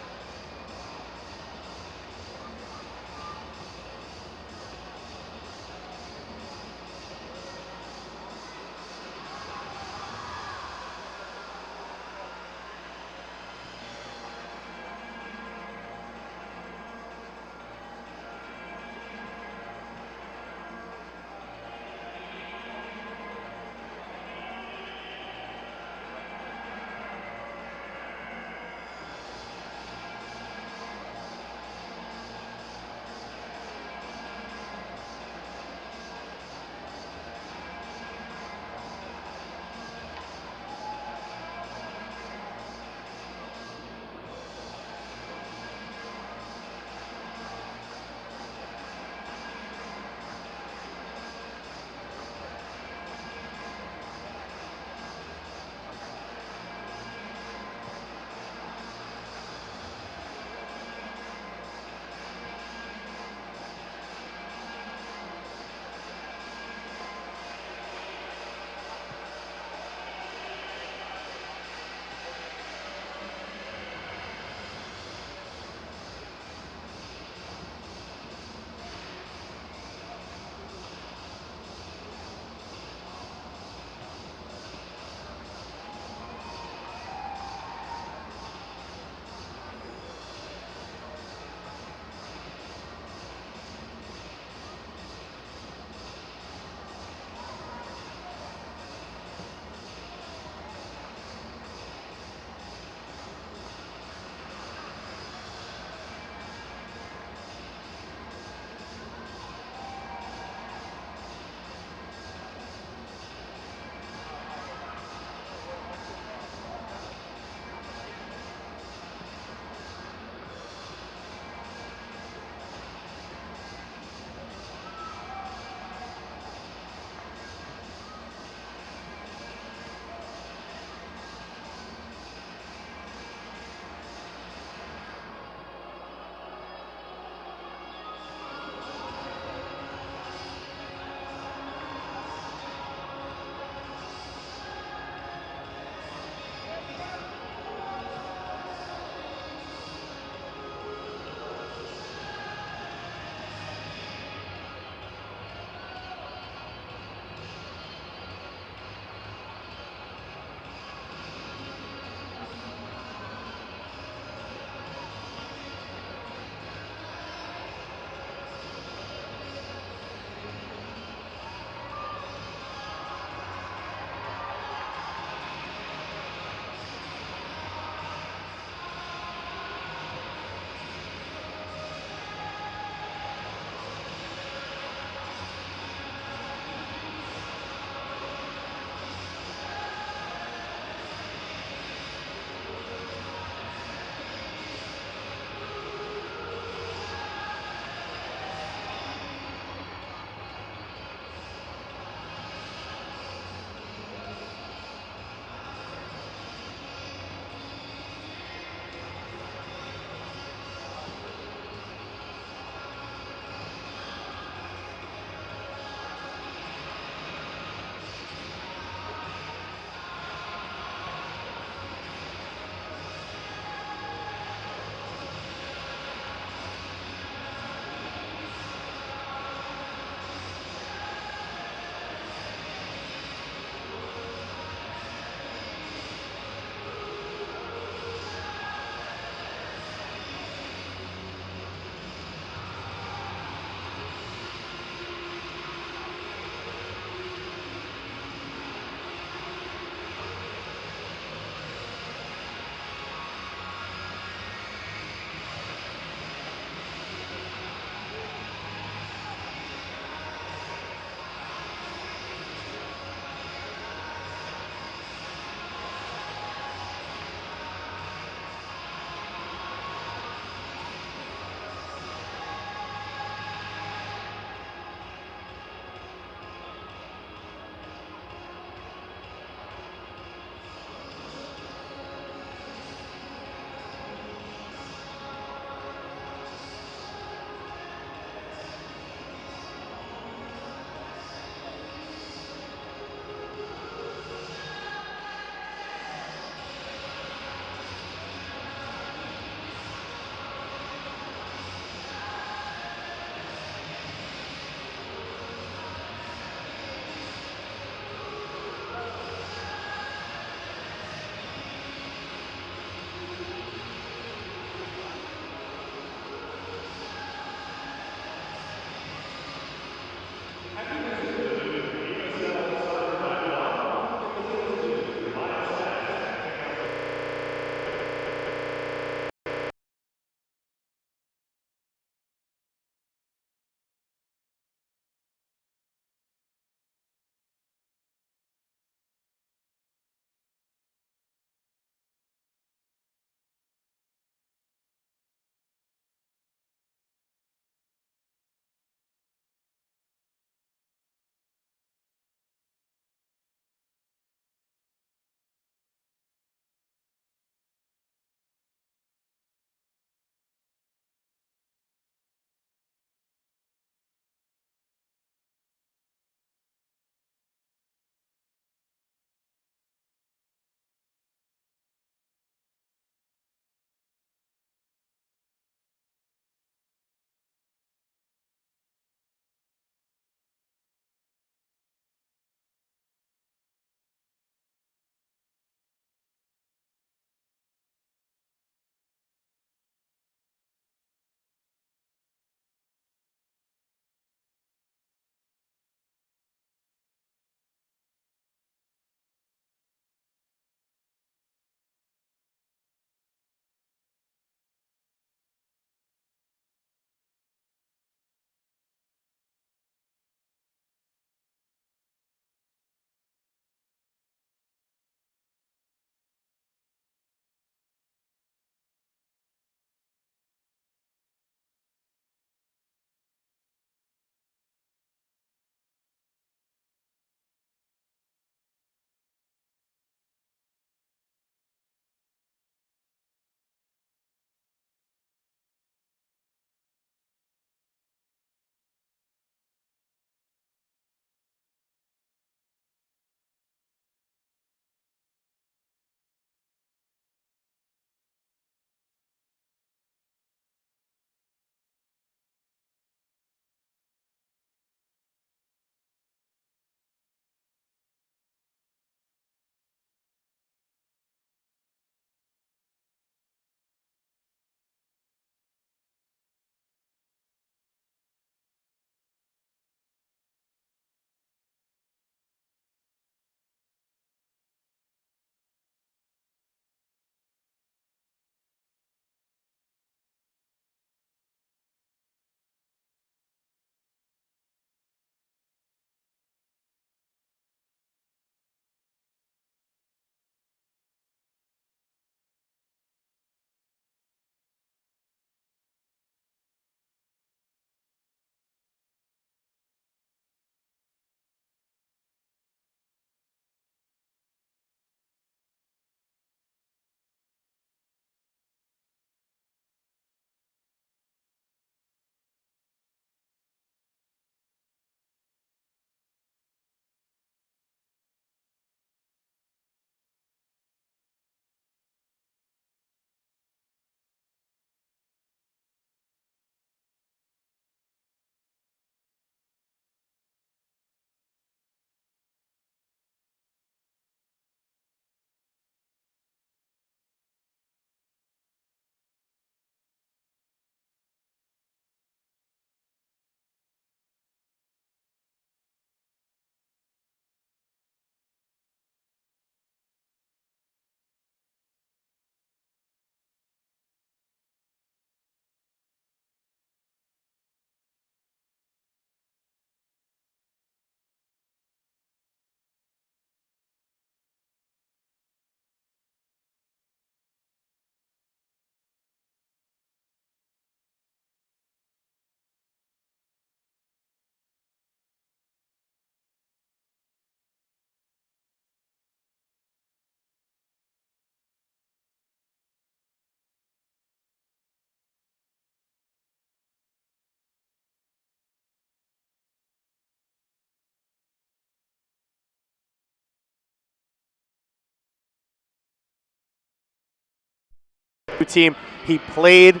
team. He played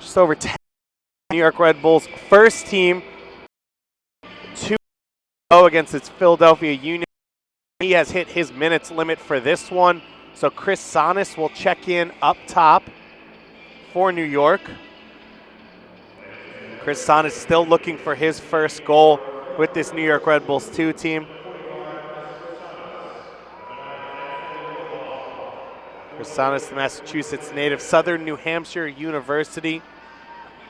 just over 10 New York Red Bulls first team 2-0 against its Philadelphia Union. He has hit his minutes limit for this one. So Chris Sonis will check in up top for New York. Chris Sonis still looking for his first goal with this New York Red Bulls 2 team. Chris Sonis, the Massachusetts native, Southern New Hampshire University,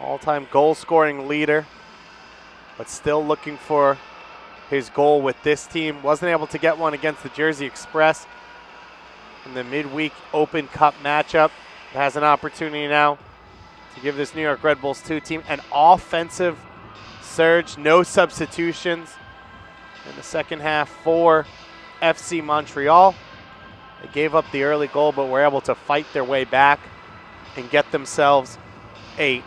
all-time goal-scoring leader, but still looking for his goal with this team. Wasn't able to get one against the Jersey Express in the midweek Open Cup matchup. Has an opportunity now to give this New York Red Bulls 2 team an offensive surge. No substitutions in the second half for FC Montreal. They gave up the early goal, but were able to fight their way back and get themselves a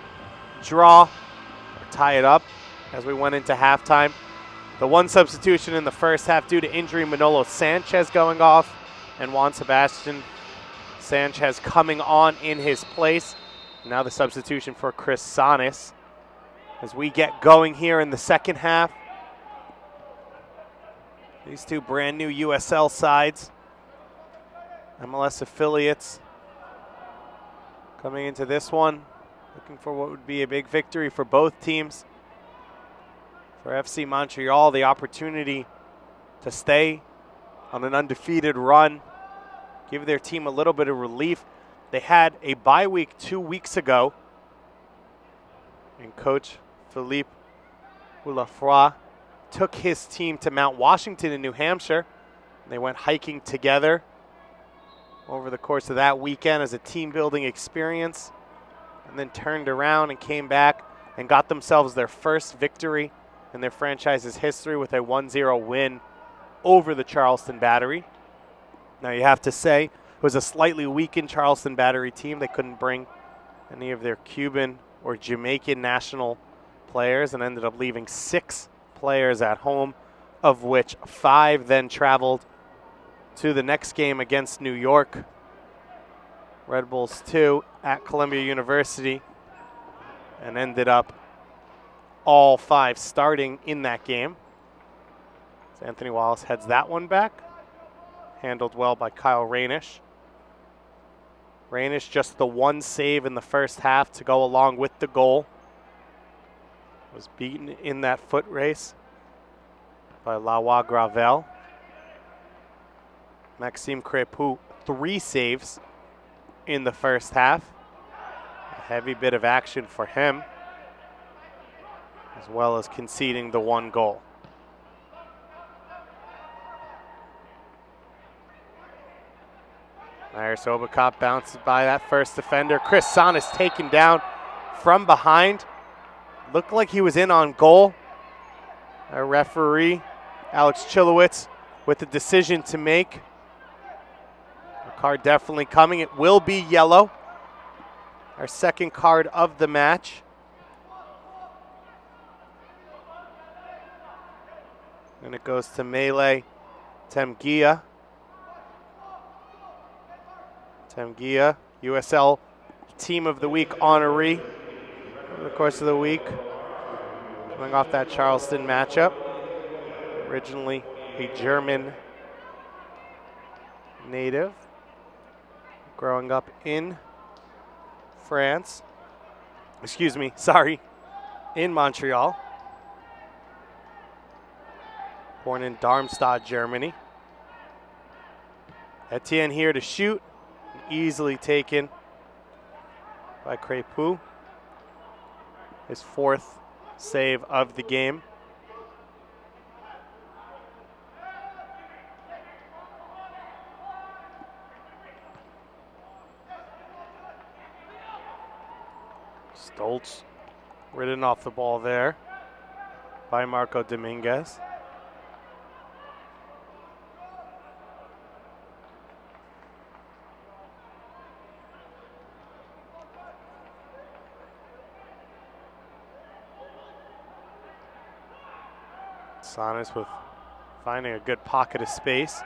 draw, or tie it up as we went into halftime. The one substitution in the first half due to injury, Manolo Sanchez going off, and Juan Sebastian Sanchez coming on in his place. Now the substitution for Chris Sonis as we get going here in the second half. These two brand new USL sides, MLS affiliates, coming into this one, looking for what would be a big victory for both teams. For FC Montreal, the opportunity to stay on an undefeated run, give their team a little bit of relief. They had a bye week 2 weeks ago, and coach Philippe Oulafroy took his team to Mount Washington in New Hampshire. They went hiking together over the course of that weekend as a team-building experience, and then turned around and came back and got themselves their first victory in their franchise's history with a 1-0 win over the Charleston Battery. Now you have to say, it was a slightly weakened Charleston Battery team. They couldn't bring any of their Cuban or Jamaican national players and ended up leaving 6 players at home, of which 5 then traveled to the next game against New York. Red Bulls 2 at Columbia University, and ended up all 5 starting in that game. So Anthony Wallace heads that one back. Handled well by Kyle Rainish. Rainish just the one save in the first half to go along with the goal. Was beaten in that foot race by Lawa Gravel. Maxime Crépeau, 3 saves in the first half. A heavy bit of action for him, as well as conceding the 1 goal. Myers Obacop bounces by that first defender. Chris Sonis taken down from behind. Looked like he was in on goal. Our referee, Alex Chilowitz, with a decision to make. A card definitely coming. It will be yellow. Our second card of the match. And it goes to Melee Temgia. Temgia, USL Team of the Week honoree over the course of the week. Coming off that Charleston matchup. Originally a German native, growing up in France. In Montreal. Born in Darmstadt, Germany. Etienne here to shoot. Easily taken by Crépeau. His 4th save of the game. Stoltz ridden off the ball there by Marco Dominguez. Sonis with finding a good pocket of space.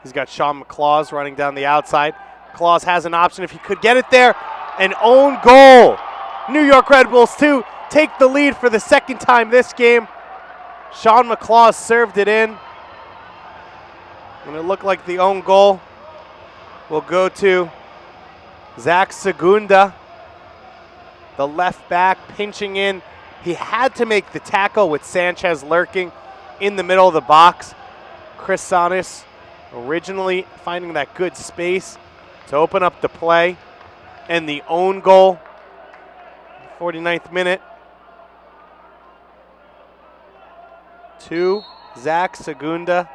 He's got Sean McClaws running down the outside. McClaws has an option if he could get it there, An own goal. New York Red Bulls 2 take the lead for the second time this game. Sean McClaw served it in. And it looked like the own goal will go to Zach Segunda, the left back, pinching in. He had to make the tackle with Sanchez lurking in the middle of the box. Chris Sonis originally finding that good space to open up the play. And the own goal, 49th minute, to Zach Segunda.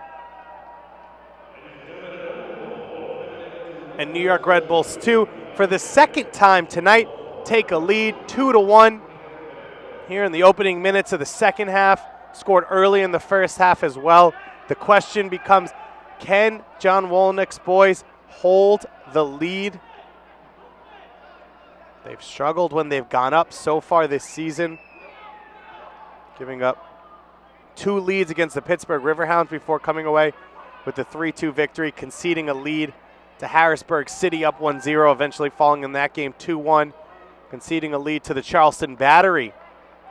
And New York Red Bulls 2, for the second time tonight, take a lead 2-1 here in the opening minutes of the second half. Scored early in the first half as well. The question becomes, can John Wolnick's boys hold the lead? They've struggled when they've gone up so far this season, giving up 2 leads against the Pittsburgh Riverhounds before coming away with the 3-2 victory, conceding a lead to Harrisburg City up 1-0, eventually falling in that game 2-1, conceding a lead to the Charleston Battery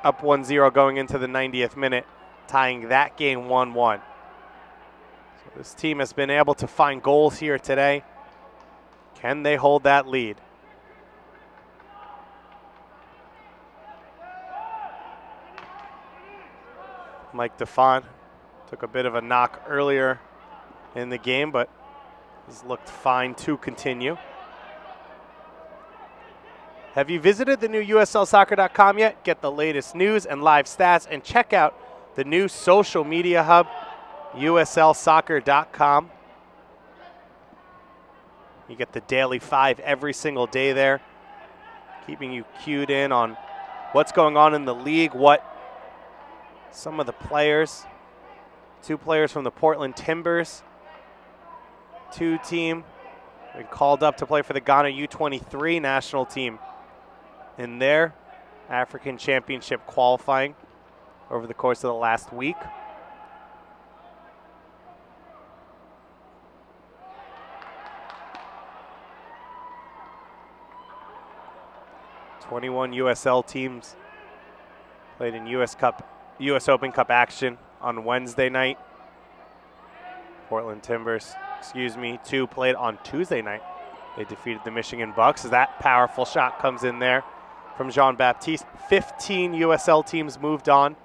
up 1-0 going into the 90th minute, tying that game 1-1. So this team has been able to find goals here today. Can they hold that lead? Mike DeFont took a bit of a knock earlier in the game, but has looked fine to continue. Have you visited the new USLsoccer.com yet? Get the latest news and live stats and check out the new social media hub, USLsoccer.com. You get the Daily 5 every single day there, keeping you cued in on what's going on in the league, what some of the players, 2 players from the Portland Timbers 2 team, been called up to play for the Ghana U23 national team in their African Championship qualifying over the course of the last week. '21 USL teams played in US Open Cup action on Wednesday night. Portland Timbers, 2 played on Tuesday night. They defeated the Michigan Bucks as that powerful shot comes in there from Jean-Baptiste. 15 USL teams moved on.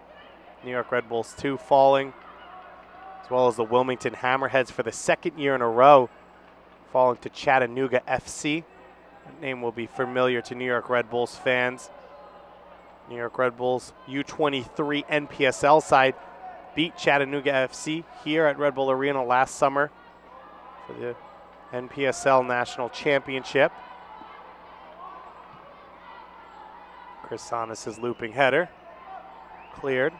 New York Red Bulls 2 falling, as well as the Wilmington Hammerheads for the second year in a row, falling to Chattanooga FC. That name will be familiar to New York Red Bulls fans. New York Red Bulls U23 NPSL side beat Chattanooga FC here at Red Bull Arena last summer for the NPSL National Championship. Chris Sonis' looping header cleared.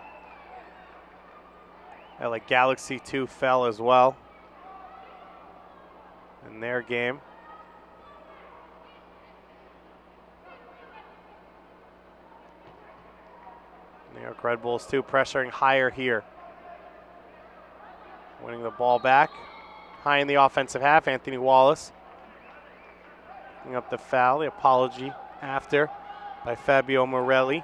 LA Galaxy 2 fell as well in their game. New York Red Bulls 2 pressuring higher here. Winning the ball back. High in the offensive half, Anthony Wallace. Picking up the foul, the apology after by Fabio Morelli.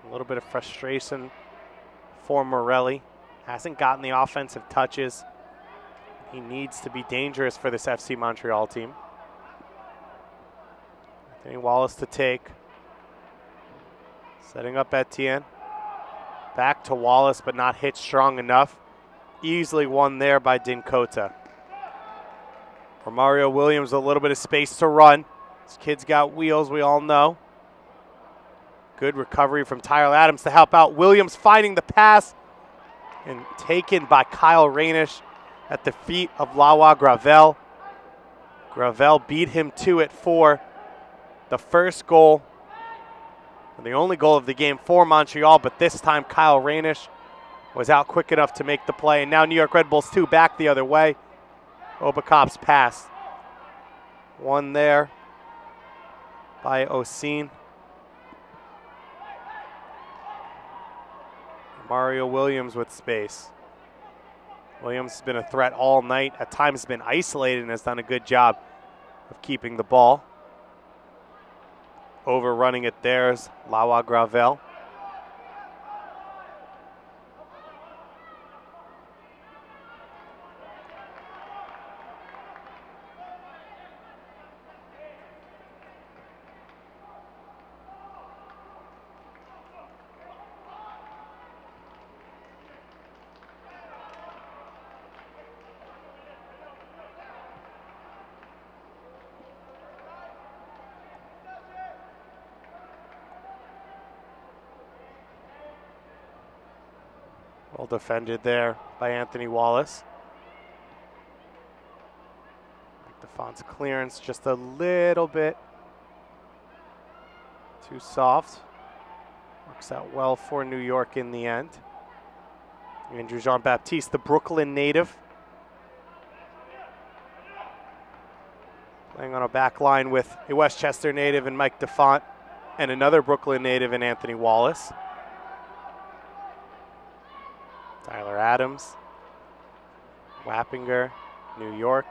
A little bit of frustration for Morelli. Hasn't gotten the offensive touches. He needs to be dangerous for this FC Montreal team. Anthony Wallace to take. Setting up Etienne. Back to Wallace, but not hit strong enough. Easily won there by Dinkota. For Mario Williams, a little bit of space to run. This kid's got wheels, we all know. Good recovery from Tyler Adams to help out. Williams finding the pass and taken by Kyle Rainish at the feet of Lawa Gravel. Gravel beat him to it for the first goal. The only goal of the game for Montreal, but this time Kyle Rainish was out quick enough to make the play. And now New York Red Bulls 2 back the other way. Obakop's pass. One there by Oseen. Mario Williams with space. Williams has been a threat all night. At times been isolated and has done a good job of keeping the ball. Overrunning it there's Lawa Gravel. Well defended there by Anthony Wallace. Defon's clearance just a little bit too soft. Works out well for New York in the end. Andrew Jean-Baptiste, the Brooklyn native, playing on a back line with a Westchester native and Mike Defont, and another Brooklyn native in Anthony Wallace. Tyler Adams, Wappinger, New York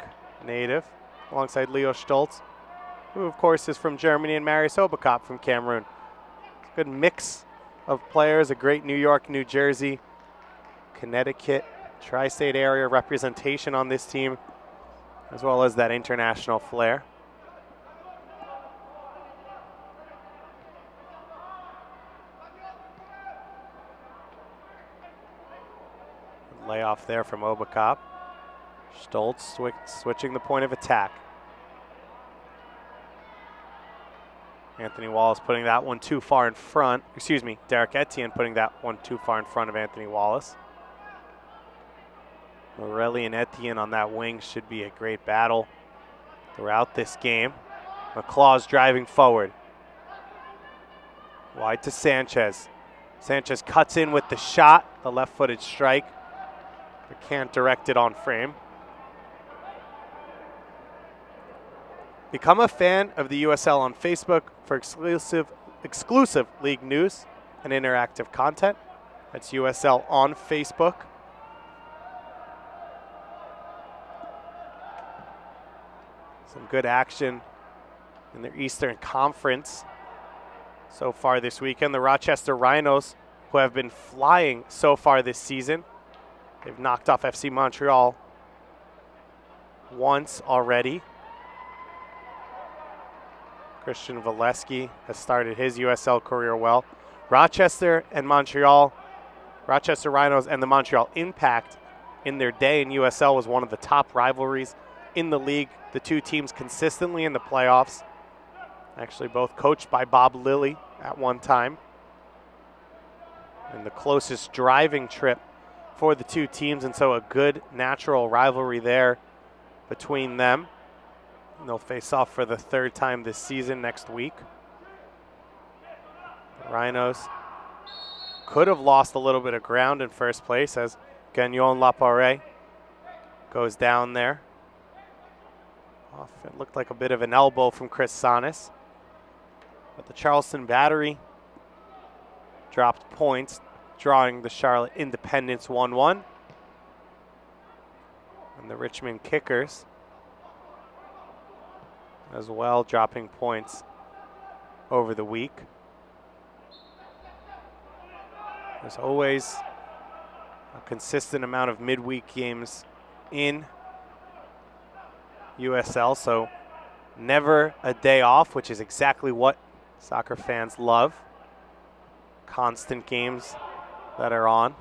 native, alongside Leo Stoltz, who of course is from Germany, and Marius Obakop from Cameroon. It's a good mix of players, a great New York, New Jersey, Connecticut, tri-state area representation on this team, as well as that international flair. Layoff there from Obakop. Stoltz switching the point of attack. Anthony Wallace putting that one too far in front. Excuse me, Derek Etienne putting that one too far in front of Anthony Wallace. Morelli and Etienne on that wing should be a great battle throughout this game. McClaw's driving forward. Wide to Sanchez. Sanchez cuts in with the shot, the left-footed strike, but can't direct it on frame. Become a fan of the USL on Facebook for exclusive league news and interactive content. That's USL on Facebook. Some good action in their Eastern Conference so far this weekend. The Rochester Rhinos, who have been flying so far this season, they've knocked off FC Montreal once already. Christian Valesky has started his USL career well. Rochester and Montreal, Rochester Rhinos and the Montreal Impact in their day in USL was one of the top rivalries in the league. The two teams consistently in the playoffs. Actually both coached by Bob Lilly at one time. And the closest driving trip for the two teams, and so a good natural rivalry there between them. And they'll face off for the third time this season next week. The Rhinos could have lost a little bit of ground in first place as Gagnon Laparé goes down there. It looked like a bit of an elbow from Chris Sonis. But the Charleston Battery dropped points, drawing the Charlotte Independence 1-1. And the Richmond Kickers as well, dropping points over the week. There's always a consistent amount of midweek games in USL, so never a day off, which is exactly what soccer fans love. Constant games that are on.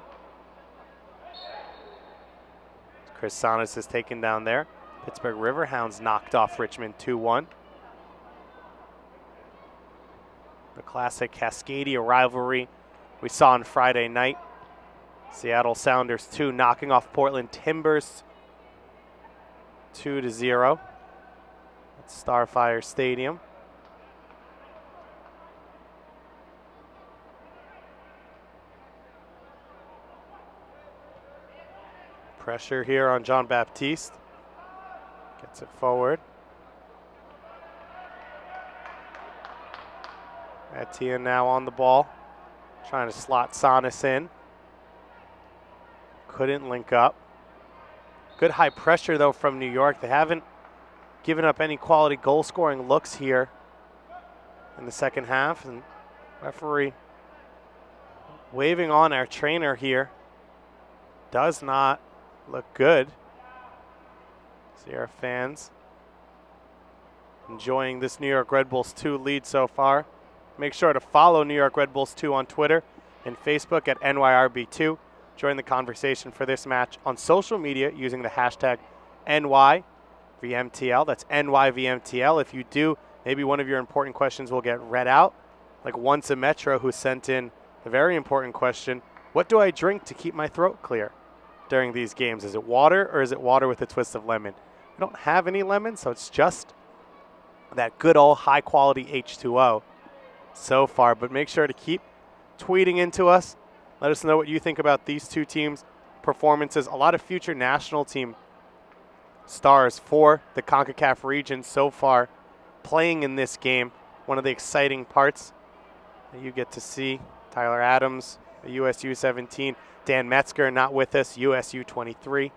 Chris Sonis is taken down there. Pittsburgh Riverhounds knocked off Richmond 2-1. The classic Cascadia rivalry we saw on Friday night. Seattle Sounders 2 knocking off Portland Timbers 2-0 at Starfire Stadium. Pressure here on Jean-Baptiste. Gets it forward. Etienne now on the ball, trying to slot Sonis in. Couldn't link up. Good high pressure though from New York. They haven't given up any quality goal-scoring looks here in the second half, and referee waving on our trainer here. Does not look good. See our fans enjoying this New York Red Bulls 2 lead so far. Make sure to follow New York Red Bulls 2 on Twitter and Facebook at NYRB2. Join the conversation for this match on social media using the hashtag NYVMTL. That's NYVMTL. If you do, maybe one of your important questions will get read out. Like Once a Metro, who sent in a very important question: what do I drink to keep my throat clear during these games? Is it water, or is it water with a twist of lemon? We don't have any lemon, so it's just that good old high quality H2O so far. But make sure to keep tweeting into us. Let us know what you think about these two teams' performances. A lot of future national team stars for the CONCACAF region so far playing in this game. One of the exciting parts that you get to see: Tyler Adams, a USU 17, Dan Metzger not with us, USU 23.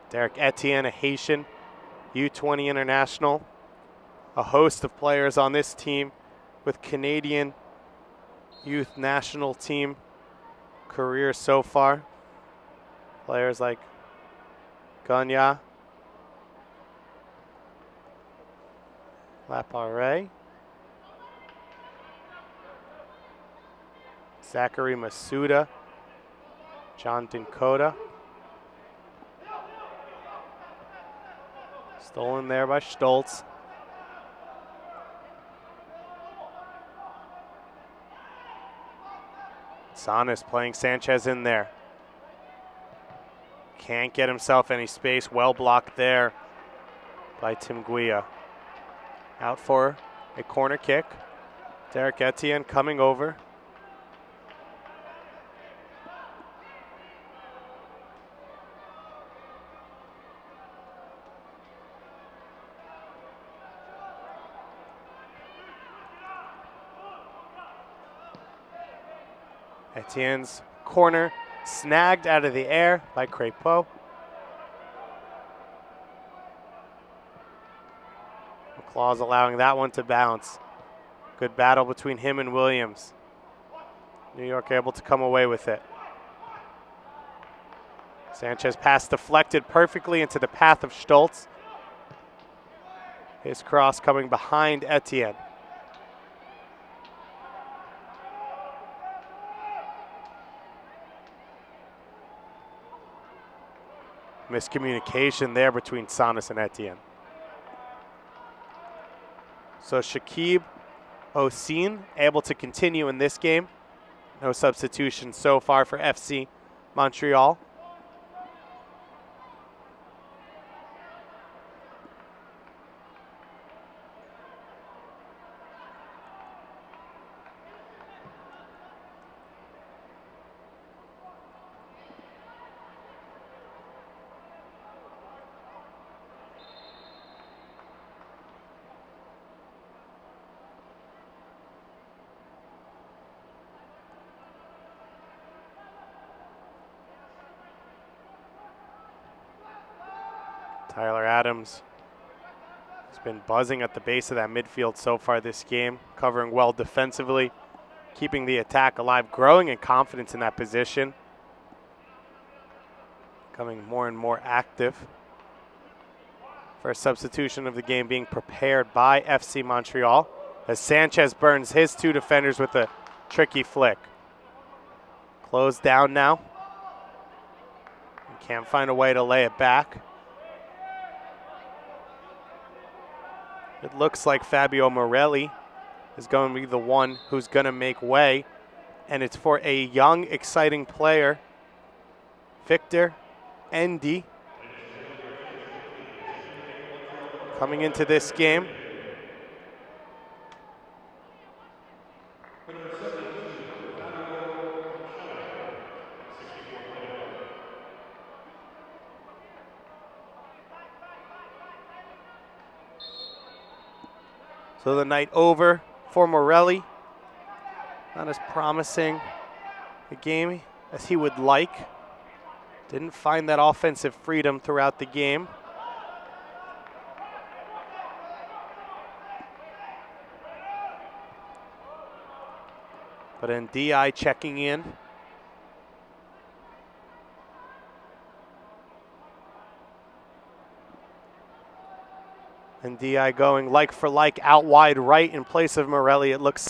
Derek Etienne, a Haitian U20 international. A host of players on this team with Canadian youth national team careers so far. Players like Ganya, Lapare, Zachary Masuda, John Dinkota. Stolen there by Stoltz. Sanas playing Sanchez in there. Can't get himself any space. Well blocked there by Tim Guia. Out for a corner kick. Derek Etienne coming over. Etienne's corner snagged out of the air by Crépeau. McClaw's allowing that one to bounce. Good battle between him and Williams. New York able to come away with it. Sanchez pass deflected perfectly into the path of Stoltz. His cross coming behind Etienne. Miscommunication there between Sanas and Etienne. So Shakib Osin able to continue in this game. No substitution so far for FC Montreal. Tyler Adams has been buzzing at the base of that midfield so far this game, covering well defensively, keeping the attack alive, growing in confidence in that position, becoming more and more active. First substitution of the game being prepared by FC Montreal as Sanchez burns his two defenders with a tricky flick. Closed down now. Can't find a way to lay it back. It looks like Fabio Morelli is going to be the one who's going to make way, and it's for a young, exciting player, Victor Endy, coming into this game. So the night over for Morelli. Not as promising a game as he would like. Didn't find that offensive freedom throughout the game. But NDI checking in. NDI going like for like out wide right in place of Morelli. It looks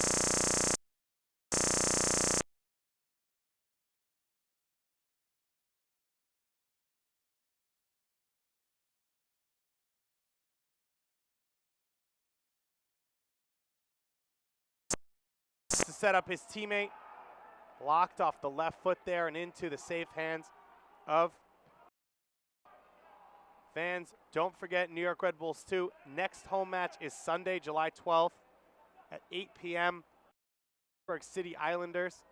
to set up his teammate. Blocked off the left foot there and into the safe hands of fans. Don't forget New York Red Bulls 2. Next home match is Sunday, July 12th at 8 p.m. New York City Islanders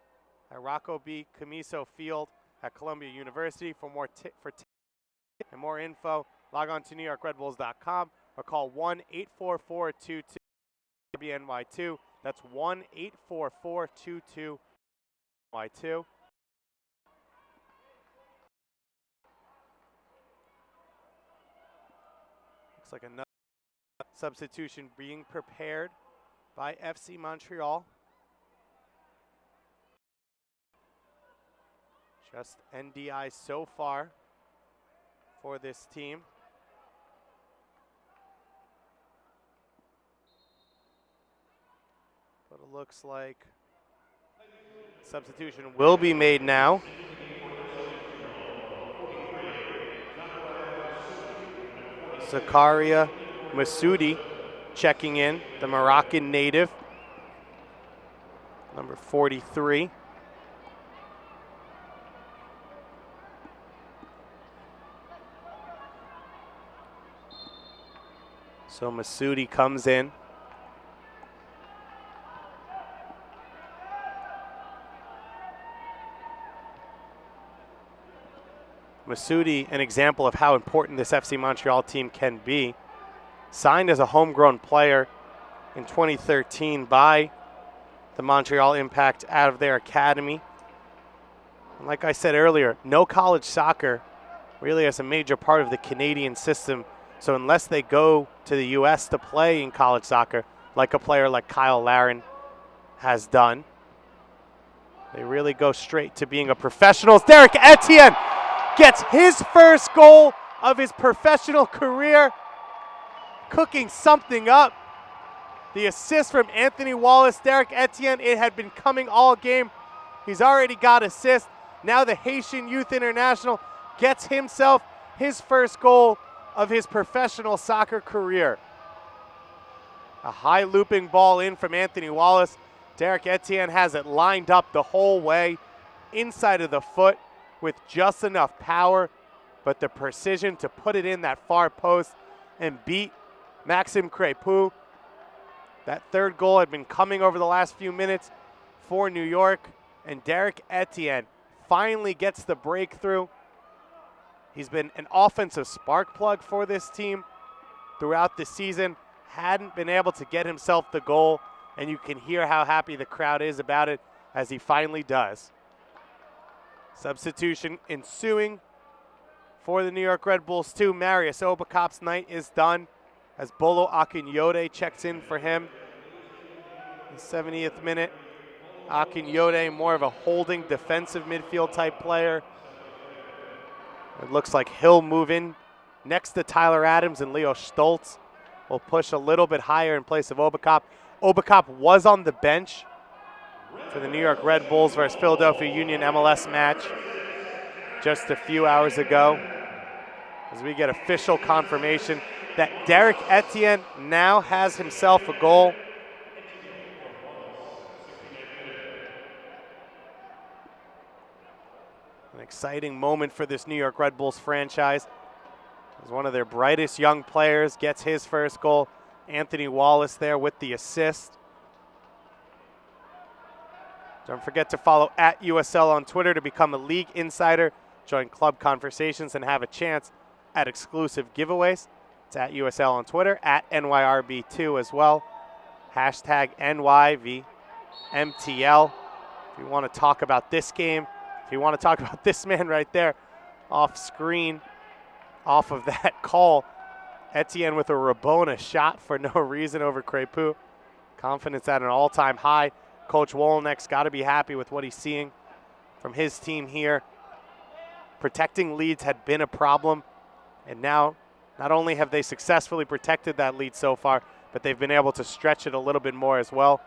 at Rocco B. Camiso Field at Columbia University. For more info, log on to NewYorkRedBulls.com or call 1-844-22-BNY2. That's 1-844-22-BNY2. Looks like another substitution being prepared by FC Montreal. Just NDI so far for this team. But it looks like substitution will be made now. Zakaria Massoudi checking in, the Moroccan native, number 43. So Massoudi comes in. Massoudi, an example of how important this FC Montreal team can be. Signed as a homegrown player in 2013 by the Montreal Impact out of their academy. And like I said earlier, no college soccer really is a major part of the Canadian system. So unless they go to the U.S. to play in college soccer, like a player like Kyle Larin has done, they really go straight to being a professional. Derek Etienne gets his first goal of his professional career, cooking something up. The assist from Anthony Wallace. Derek Etienne, it had been coming all game. He's already got assist. Now the Haitian Youth International gets himself his first goal of his professional soccer career. A high looping ball in from Anthony Wallace. Derek Etienne has it lined up the whole way, inside of the foot, with just enough power, but the precision to put it in that far post and beat Maxime Crépeau. That third goal had been coming over the last few minutes for New York, and Derek Etienne finally gets the breakthrough. He's been an offensive spark plug for this team throughout the season, hadn't been able to get himself the goal, and you can hear how happy the crowd is about it as he finally does. Substitution ensuing for the New York Red Bulls 2. Marius Obakop's night is done as Bolo Akinyode checks in for him. The 70th minute. Akinyode, more of a holding defensive midfield type player. It looks like he'll move in next to Tyler Adams, and Leo Stoltz will push a little bit higher in place of Obakop. Obakop was on the bench for the New York Red Bulls versus Philadelphia Union MLS match just a few hours ago, as we get official confirmation that Derek Etienne now has himself a goal. An exciting moment for this New York Red Bulls franchise, as one of their brightest young players gets his first goal. Anthony Wallace there with the assist. Don't forget to follow @USL on Twitter to become a league insider, join club conversations, and have a chance at exclusive giveaways. It's @USL on Twitter, @NYRB2 as well. Hashtag NYVMTL. If you want to talk about this game, if you want to talk about this man right there off screen, off of that call, Etienne with a Rabona shot for no reason over Crépeau. Confidence at an all-time high. Coach Wolinek's got to be happy with what he's seeing from his team here. Protecting leads had been a problem, and now not only have they successfully protected that lead so far, but they've been able to stretch it a little bit more as well.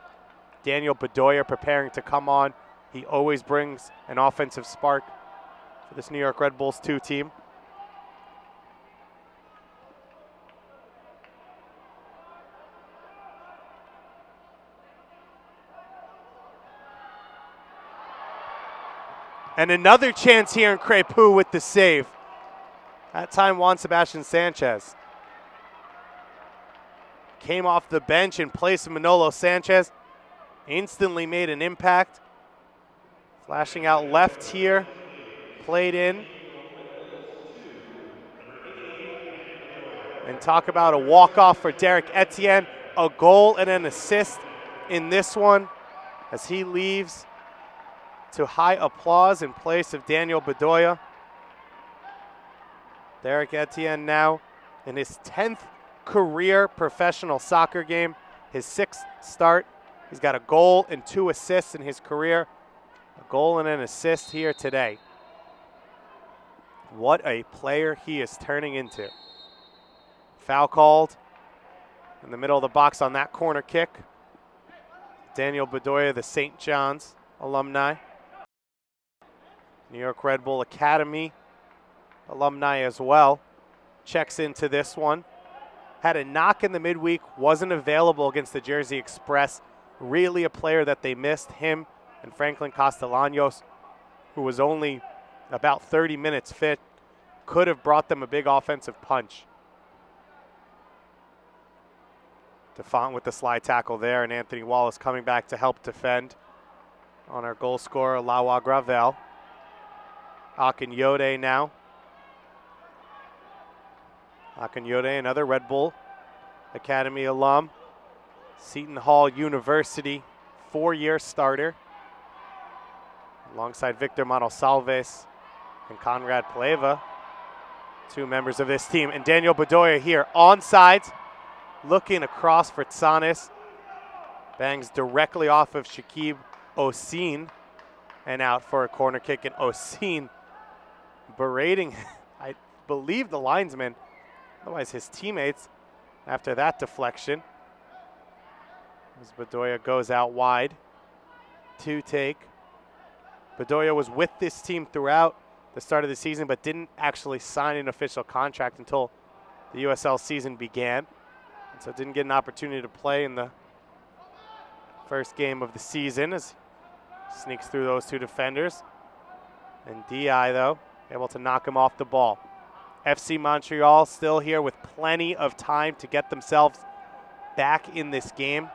Daniel Bedoya preparing to come on. He always brings an offensive spark for this New York Red Bulls 2 team. And another chance here in Crepeau with the save. That time Juan Sebastian Sanchez came off the bench in place of Manolo Sanchez. Instantly made an impact. Flashing out left here. Played in. And talk about a walk-off for Derek Etienne. A goal and an assist in this one as he leaves to high applause in place of Daniel Bedoya. Derek Etienne now in his 10th career professional soccer game, his 6th start. He's got a goal and 2 assists in his career. A goal and an assist here today. What a player he is turning into. Foul called in the middle of the box on that corner kick. Daniel Bedoya, the St. John's alumni. New York Red Bull Academy alumni as well. Checks into this one. Had a knock in the midweek, wasn't available against the Jersey Express. Really a player that they missed, him and Franklin Castellanos, who was only about 30 minutes fit, could have brought them a big offensive punch. DeFont with the slide tackle there, and Anthony Wallace coming back to help defend on our goal scorer, Lawa Gravel. Akinyode now. Akinyode, another Red Bull Academy alum. Seton Hall University, 4-year starter. Alongside Victor Manosalves and Conrad Pleva, 2 members of this team. And Daniel Bedoya here, onside, looking across for Tsanis. Bangs directly off of Shakib Osin and out for a corner kick. And Osin berating, I believe, the linesman, otherwise his teammates, after that deflection. As Bedoya goes out wide to take. Bedoya was with this team throughout the start of the season, but didn't actually sign an official contract until the USL season began. And so didn't get an opportunity to play in the first game of the season as he sneaks through those 2 defenders. And DI, though, able to knock him off the ball. FC Montreal still here with plenty of time to get themselves back in this game.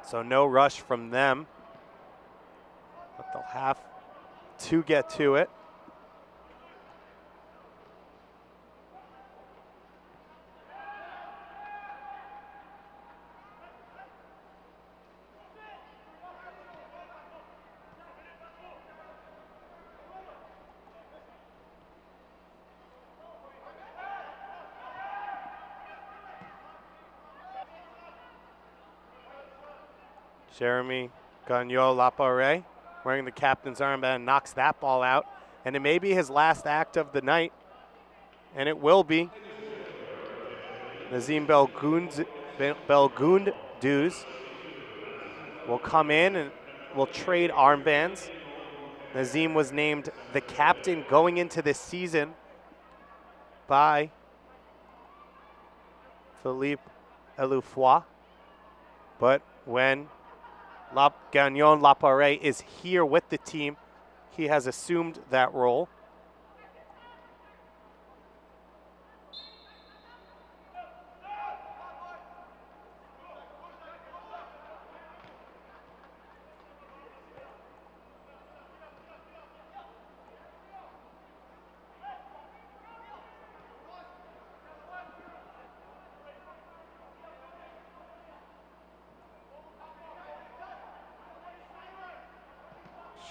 So no rush from them. But they'll have to get to it. Jeremy Gagnon-Lapare wearing the captain's armband knocks that ball out. And it may be his last act of the night. And it will be. Nazim Belgunduz will come in and will trade armbands. Nazim was named the captain going into this season by Philippe Eloufoy. But when Gagnon-Lapare is here with the team, he has assumed that role.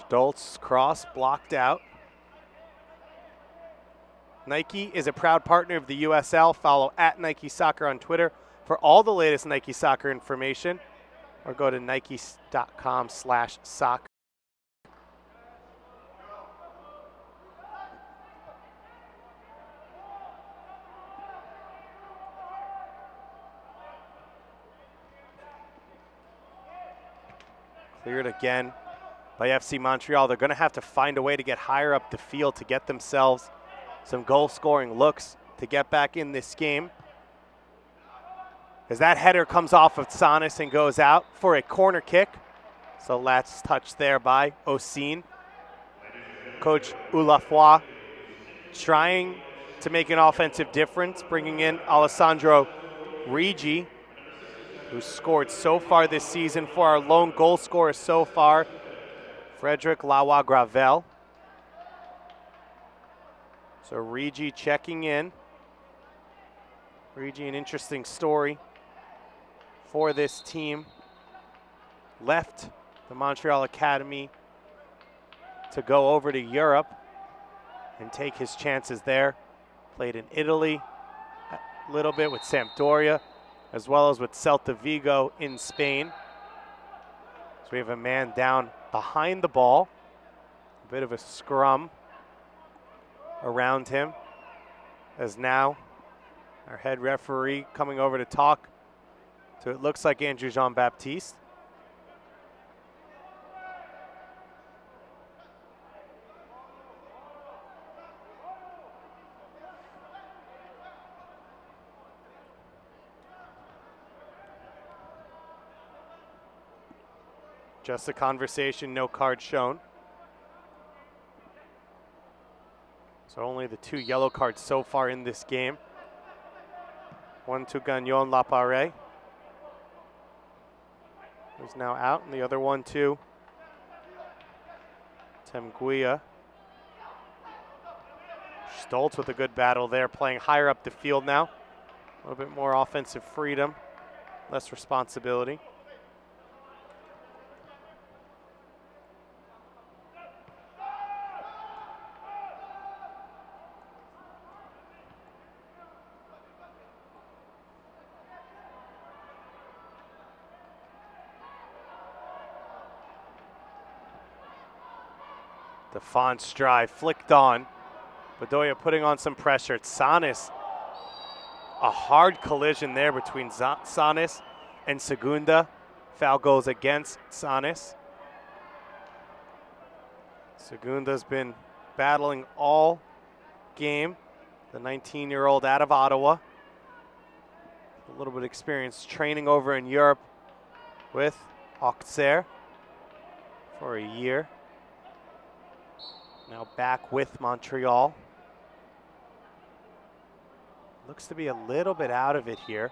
Stoltz cross blocked out. Nike is a proud partner of the USL. Follow @Nike Soccer on Twitter for all the latest Nike Soccer information. or go to nike.com/soccer. Cleared again by FC Montreal. They're going to have to find a way to get higher up the field to get themselves some goal-scoring looks to get back in this game. As that header comes off of Sanis and goes out for a corner kick. So last touch there by Osine. Coach Ulafoi trying to make an offensive difference, bringing in Alessandro Rigi, who scored so far this season for our lone goal scorer so far, Frederick Lawa Gravel. So Rigi checking in. Rigi, an interesting story for this team. Left the Montreal Academy to go over to Europe and take his chances there. Played in Italy a little bit with Sampdoria, as well as with Celta Vigo in Spain. So we have a man down behind the ball. A bit of a scrum around him, as now our head referee coming over to talk to, it looks like, Andrew Jean-Baptiste. Just a conversation, no card shown. So only the 2 yellow cards so far in this game. One to Gagnon Lapare, who's now out, and the other one to Temguia. Stoltz with a good battle there, playing higher up the field now. A little bit more offensive freedom, less responsibility. Defon's drive flicked on. Bedoya putting on some pressure. Sanis, a hard collision there between Sanis and Segunda. Foul goes against Sanis. Segunda's been battling all game. The 19-year-old out of Ottawa. A little bit of experience training over in Europe with Auxerre for a year. Now back with Montreal. Looks to be a little bit out of it here.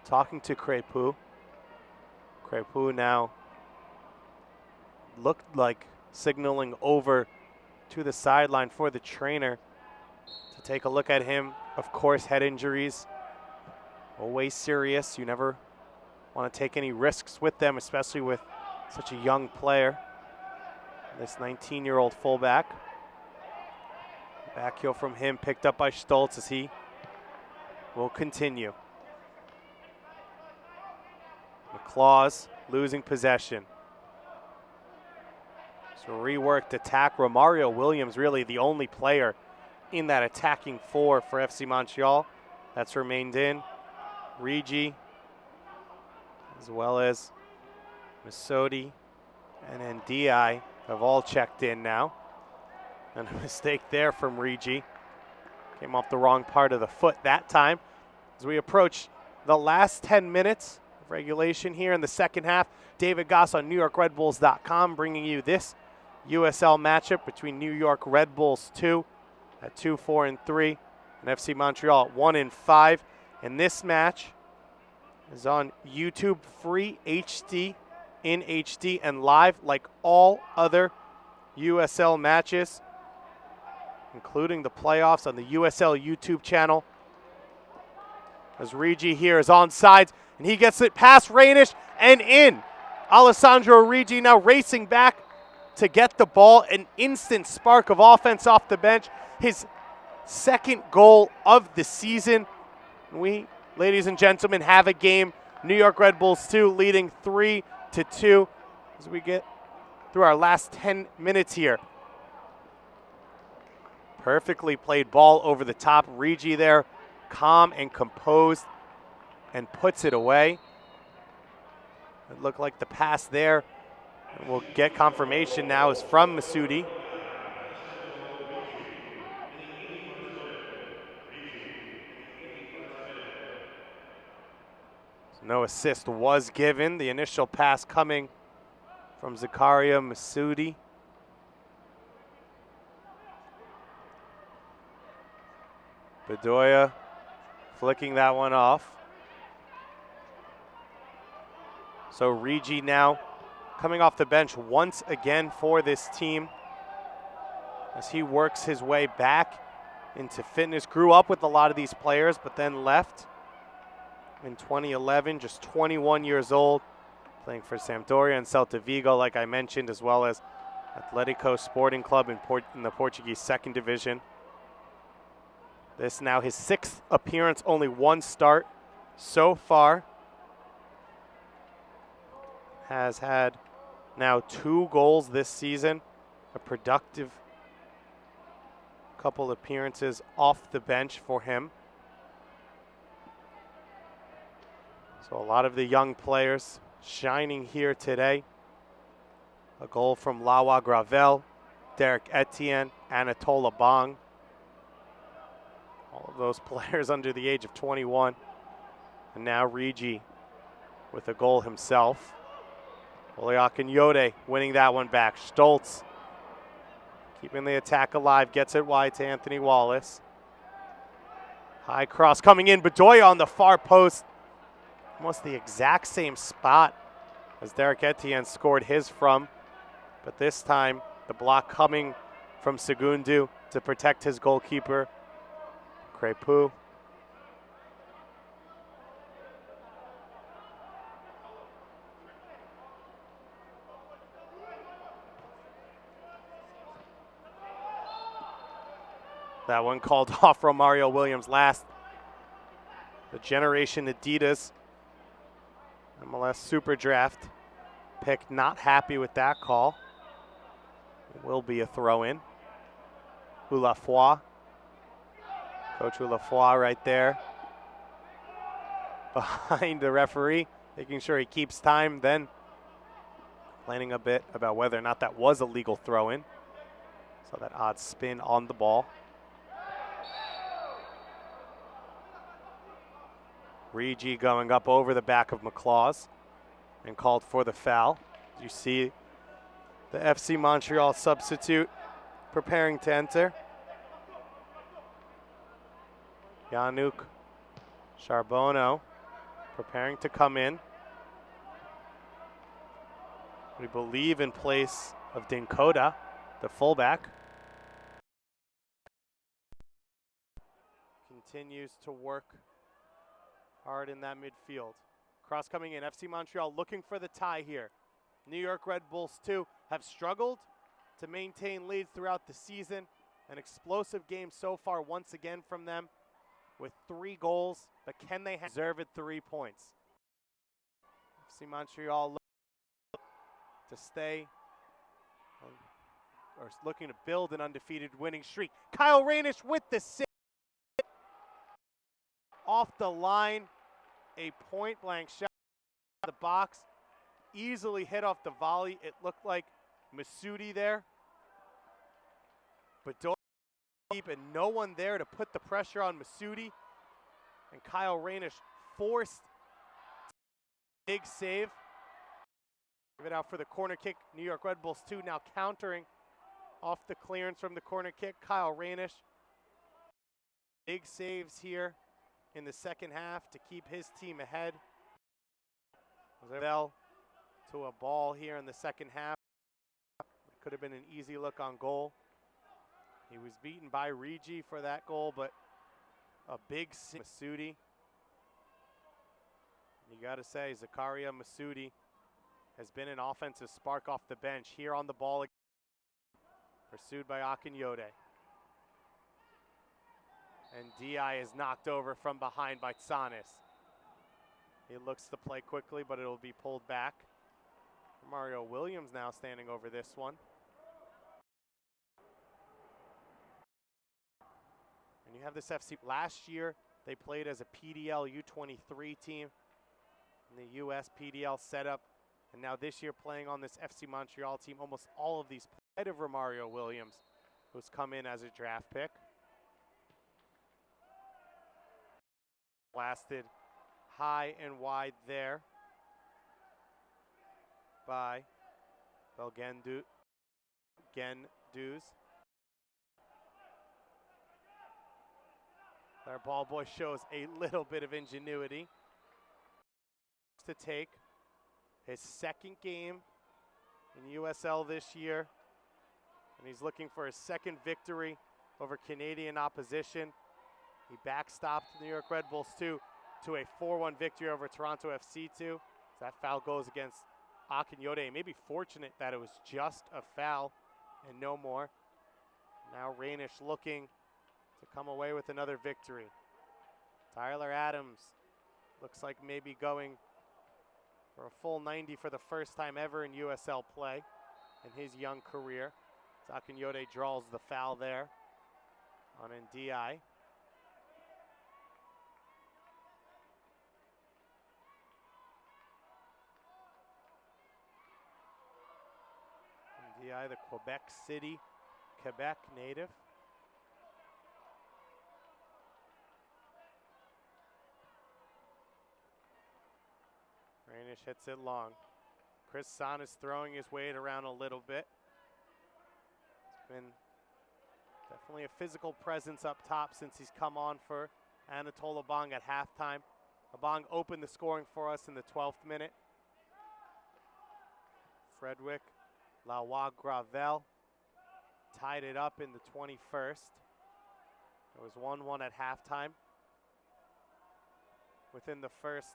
Talking to Crépeau. Crépeau now looked like signaling over to the sideline for the trainer to take a look at him. Of course, head injuries, always serious. You never want to take any risks with them, especially with such a young player. This 19-year-old fullback. Back heel from him, picked up by Stoltz as he will continue. McLaws losing possession. So reworked attack. Romario Williams really the only player in that attacking 4 for FC Montreal. That's remained in. Rigi, as well as Masodi and Ndiaye have all checked in now. And a mistake there from Rigi. Came off the wrong part of the foot that time. As we approach the last 10 minutes of regulation here in the second half, David Goss on NewYorkRedBulls.com bringing you this USL matchup between New York Red Bulls 2 at 2-4-3 and FC Montreal at 1-5. And this match is on YouTube, free HD, in HD, and live like all other USL matches, including the playoffs on the USL YouTube channel. As Rigi here is onside, and he gets it past Rainish and in. Alessandro Rigi now racing back to get the ball. An instant spark of offense off the bench. His second goal of the season. We, ladies and gentlemen, have a game New York Red Bulls 2 leading 3-2 as we get through our last 10 minutes here. Perfectly played ball over the top. Rigi there, calm and composed, and puts it away. It looked like the pass there, and we'll get confirmation now, is from Masudi. No assist was given. The initial pass coming from Zakaria Masudi. Bedoya flicking that one off. So Rigi now coming off the bench once again for this team as he works his way back into fitness. Grew up with a lot of these players, but then left in 2011, just 21 years old, playing for Sampdoria and Celta Vigo, like I mentioned, as well as Atletico Sporting Club in the Portuguese second division. This now his 6th appearance, only 1 start so far. Has had now 2 goals this season, a productive couple appearances off the bench for him. So a lot of the young players shining here today. A goal from Lawa Gravel, Derek Etienne, Anatole Bang. All of those players under the age of 21. And now Rigi with a goal himself. Akinyote winning that one back. Stoltz keeping the attack alive, gets it wide to Anthony Wallace. High cross coming in, Bedoya on the far post. Almost the exact same spot as Derek Etienne scored his from. But this time, the block coming from Segundu to protect his goalkeeper, Crepu. That one called off Romario Williams last. The Generation Adidas MLS Super Draft pick, not happy with that call. It will be a throw-in. Ulafoi. Coach Ulafoi right there behind the referee, making sure he keeps time, then complaining a bit about whether or not that was a legal throw-in. So that odd spin on the ball. Rigi going up over the back of McLaws and called for the foul. You see the FC Montreal substitute preparing to enter. Yannick Charbonneau preparing to come in. We believe in place of Dinkoda, the fullback. Continues to work hard in that midfield. Cross coming in, FC Montreal looking for the tie here. New York Red Bulls 2 have struggled to maintain leads throughout the season. An explosive game so far once again from them with 3 goals, but can they deserve it 3 points? FC Montreal to stay or looking to build an undefeated winning streak. Kyle Rainish with the save. Off the line, a point-blank shot in the box, easily hit off the volley. It looked like Masudi there, but deep and no one there to put the pressure on Masudi. And Kyle Rainish forced big save. Give it out for the corner kick. New York Red Bulls 2 now countering off the clearance from the corner kick. Kyle Rainish, big saves here in the second half to keep his team ahead. Fell to a ball here in the second half. It could have been an easy look on goal. He was beaten by Rigi for that goal, but a big Masudi. You got to say, Zakaria Masudi has been an offensive spark off the bench here on the ball. Pursued by Akinyote. And Di is knocked over from behind by Tsanis. He looks to play quickly, but it'll be pulled back. Mario Williams now standing over this one. And you have this FC. Last year, they played as a PDL U23 team in the US PDL setup. And now this year playing on this FC Montreal team, almost all of these played of Romario Williams, who's come in as a draft pick. Blasted high and wide there by Belgenduz. Our ball boy shows a little bit of ingenuity to take his second game in USL this year, and he's looking for his second victory over Canadian opposition. He backstopped the New York Red Bulls 2 to a 4-1 victory over Toronto FC 2. That foul goes against Akinyode. Maybe fortunate that it was just a foul and no more. Now Rainish looking to come away with another victory. Tyler Adams looks like maybe going for a full 90 for the first time ever in USL play in his young career. Akinyode draws the foul there on Ndiaye. Ndiaye, the Quebec native. Rainish hits it long. Chris Son is throwing his weight around a little bit. It's been definitely a physical presence up top since he's come on for Anatole Abong at halftime. Abong opened the scoring for us in the 12th minute. Fredwick Lavoie Gravel tied it up in the 21st. It was 1-1 at halftime. Within the first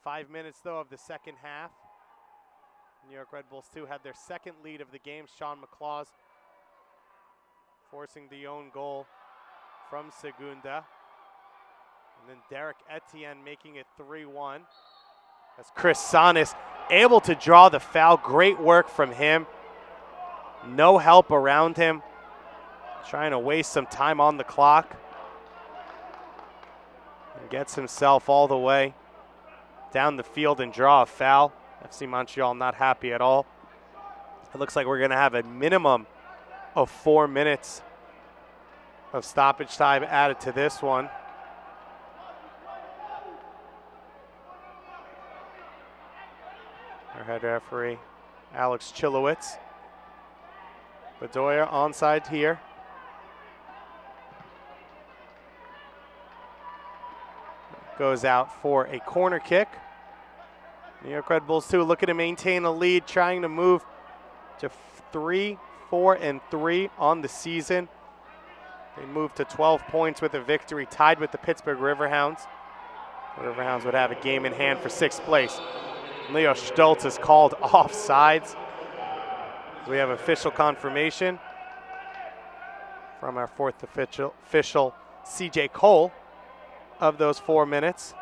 5 minutes, though, of the second half, New York Red Bulls 2 had their second lead of the game. Sean McLaws forcing the own goal from Segunda. And then Derek Etienne making it 3-1. As Chris Sonis able to draw the foul. Great work from him. No help around him. Trying to waste some time on the clock. And gets himself all the way down the field and draw a foul. FC Montreal not happy at all. It looks like we're going to have a minimum of 4 minutes of stoppage time added to this one. Our head referee, Alex Chilowitz. Bedoya onside here. Goes out for a corner kick. New York Red Bulls 2 looking to maintain a lead, trying to move to 3, 4, and 3 on the season. They moved to 12 points with a victory, tied with the Pittsburgh Riverhounds. The Riverhounds would have a game in hand for 6th place. Leo Stoltz is called offsides. We have official confirmation from our 4th official, CJ Cole, of those 4 minutes.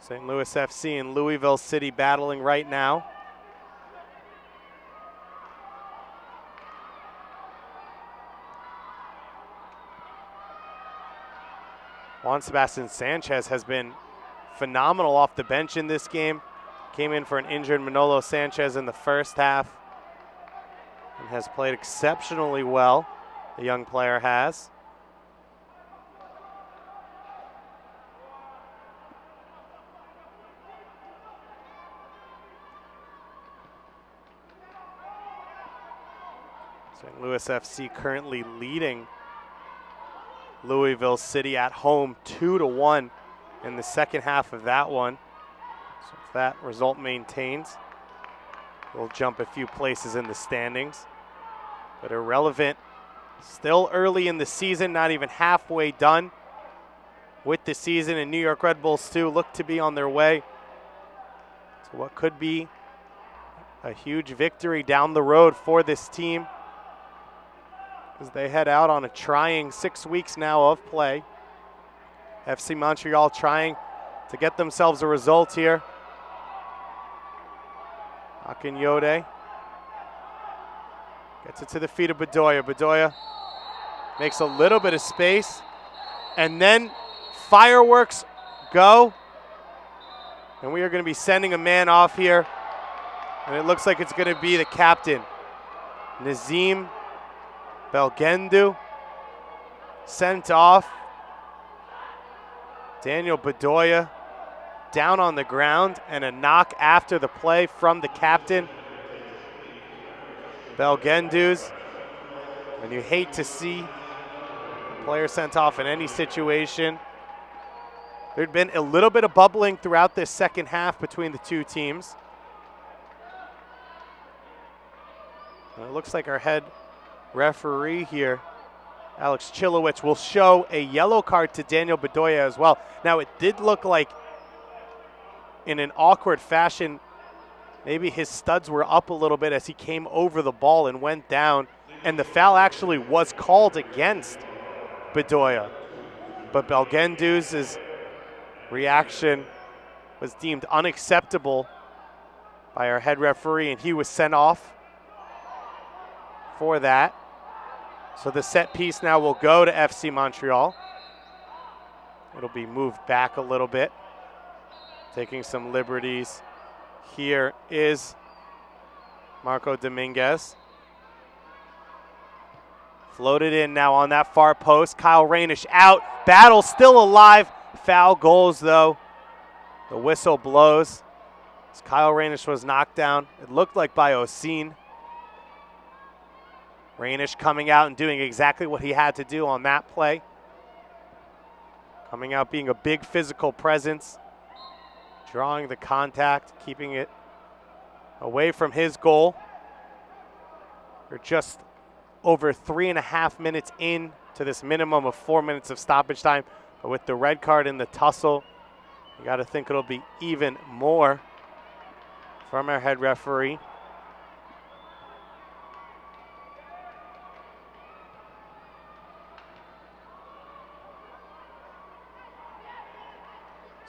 St. Louis FC and Louisville City battling right now. Juan Sebastian Sanchez has been phenomenal off the bench in this game. Came in for an injured Manolo Sanchez in the first half and has played exceptionally well, the young player has. St. Louis FC currently leading Louisville City at home 2-1 in the second half of that one. So if that result maintains, we'll jump a few places in the standings. But irrelevant, still early in the season, not even halfway done with the season, and New York Red Bulls 2 look to be on their way to what could be a huge victory down the road for this team as they head out on a trying 6 weeks now of play. FC Montreal trying to get themselves a result here. Akinyode gets it to the feet of Bedoya. Bedoya makes a little bit of space, and then fireworks go. And we are going to be sending a man off here, and it looks like it's going to be the captain, Nazim Belgendu, sent off. Daniel Bedoya down on the ground, and a knock after the play from the captain. Belgendu's, and you hate to see a player sent off in any situation. There'd been a little bit of bubbling throughout this second half between the two teams. And it looks like our head referee here, Alex Chilowicz, will show a yellow card to Daniel Bedoya as well. Now, it did look like in an awkward fashion, maybe his studs were up a little bit as he came over the ball and went down, and the foul actually was called against Bedoya. But Belgendu's reaction was deemed unacceptable by our head referee, and he was sent off for that. So the set piece now will go to FC Montreal. It'll be moved back a little bit, taking some liberties. Here is Marco Dominguez. Floated in now on that far post. Kyle Rainish out. Battle still alive. Foul goals, though. The whistle blows as Kyle Rainish was knocked down. It looked like by Oseen. Rainish coming out and doing exactly what he had to do on that play. Coming out being a big physical presence. Drawing the contact, keeping it away from his goal. We're just over 3.5 minutes in to this minimum of 4 minutes of stoppage time. But with the red card in the tussle, you got to think it'll be even more from our head referee.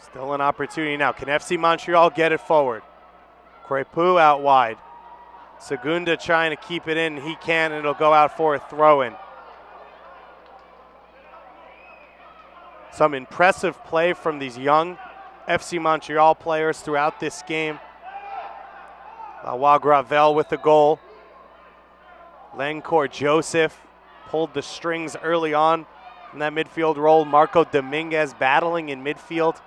Still an opportunity now. Can FC Montreal get it forward? Crepeau out wide. Segunda trying to keep it in. He can, and it'll go out for a throw-in. Some impressive play from these young FC Montreal players throughout this game. Lavoie Gravel with the goal. Lencourt Joseph pulled the strings early on in that midfield role. Marco Dominguez battling in midfield.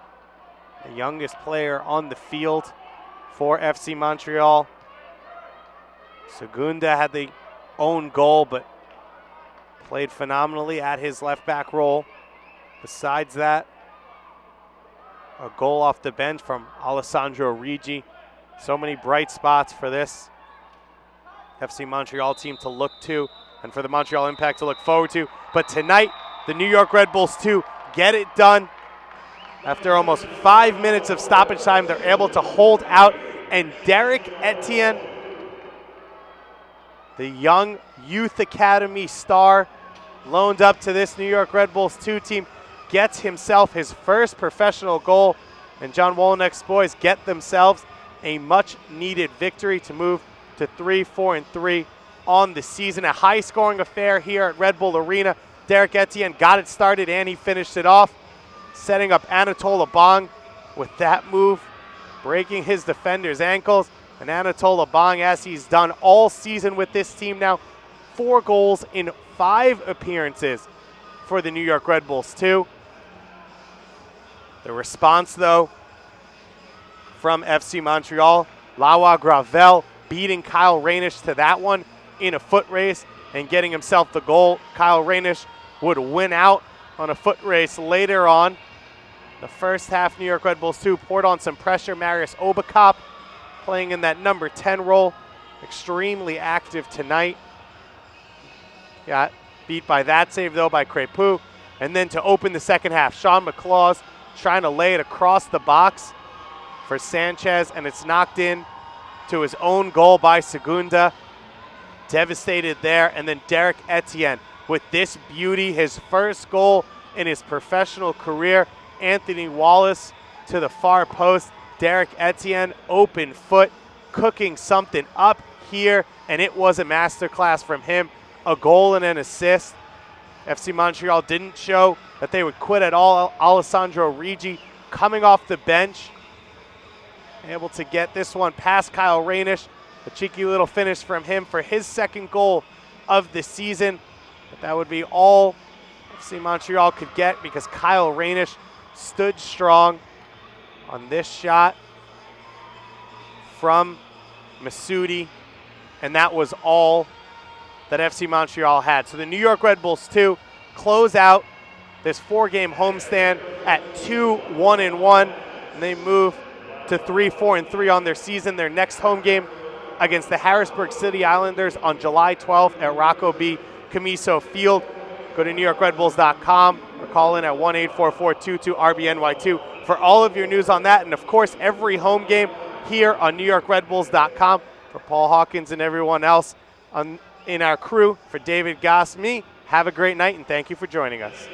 The youngest player on the field for FC Montreal. Segunda had the own goal, but played phenomenally at his left back role. Besides that, a goal off the bench from Alessandro Rigi. So many bright spots for this FC Montreal team to look to and for the Montreal Impact to look forward to. But tonight, the New York Red Bulls 2 get it done. After almost 5 minutes of stoppage time, they're able to hold out. And Derek Etienne, the young youth academy star, loaned up to this New York Red Bulls 2 team, gets himself his first professional goal. And John Wolnick's boys get themselves a much-needed victory to move to 3-4-3 on the season. A high-scoring affair here at Red Bull Arena. Derek Etienne got it started and he finished it off, setting up Anatole Abong with that move, breaking his defender's ankles. And Anatole Abong, as he's done all season with this team now, 4 goals in 5 appearances for the New York Red Bulls 2. The response, though, from FC Montreal, Lavoie Gravel beating Kyle Rainish to that one in a foot race and getting himself the goal. Kyle Rainish would win out on a foot race later on. The first half, New York Red Bulls 2 poured on some pressure. Marius Obakop playing in that number 10 role, extremely active tonight. Got beat by that save, though, by Crepeau. And then to open the second half, Sean McLaws trying to lay it across the box for Sanchez, and it's knocked in to his own goal by Segunda. Devastated there. And then Derek Etienne with this beauty, his first goal in his professional career. Anthony Wallace to the far post. Derek Etienne, open foot, cooking something up here, and it was a masterclass from him. A goal and an assist. FC Montreal didn't show that they would quit at all. Alessandro Rigi coming off the bench, able to get this one past Kyle Rainish. A cheeky little finish from him for his second goal of the season. But that would be all FC Montreal could get because Kyle Rainish stood strong on this shot from Masudi, and that was all that FC Montreal had. So the New York Red Bulls 2 close out this 4-game homestand at 2-1-1, and they move to 3-4-3 on their season. Their next home game against the Harrisburg City Islanders on July 12th at Rocco B. Camiso Field. Go to NewYorkRedBulls.com or call in at 1-844-22-RBNY2 for all of your news on that. And of course, every home game here on NewYorkRedBulls.com. For Paul Hawkins and everyone else in our crew, for David Goss, me, have a great night and thank you for joining us.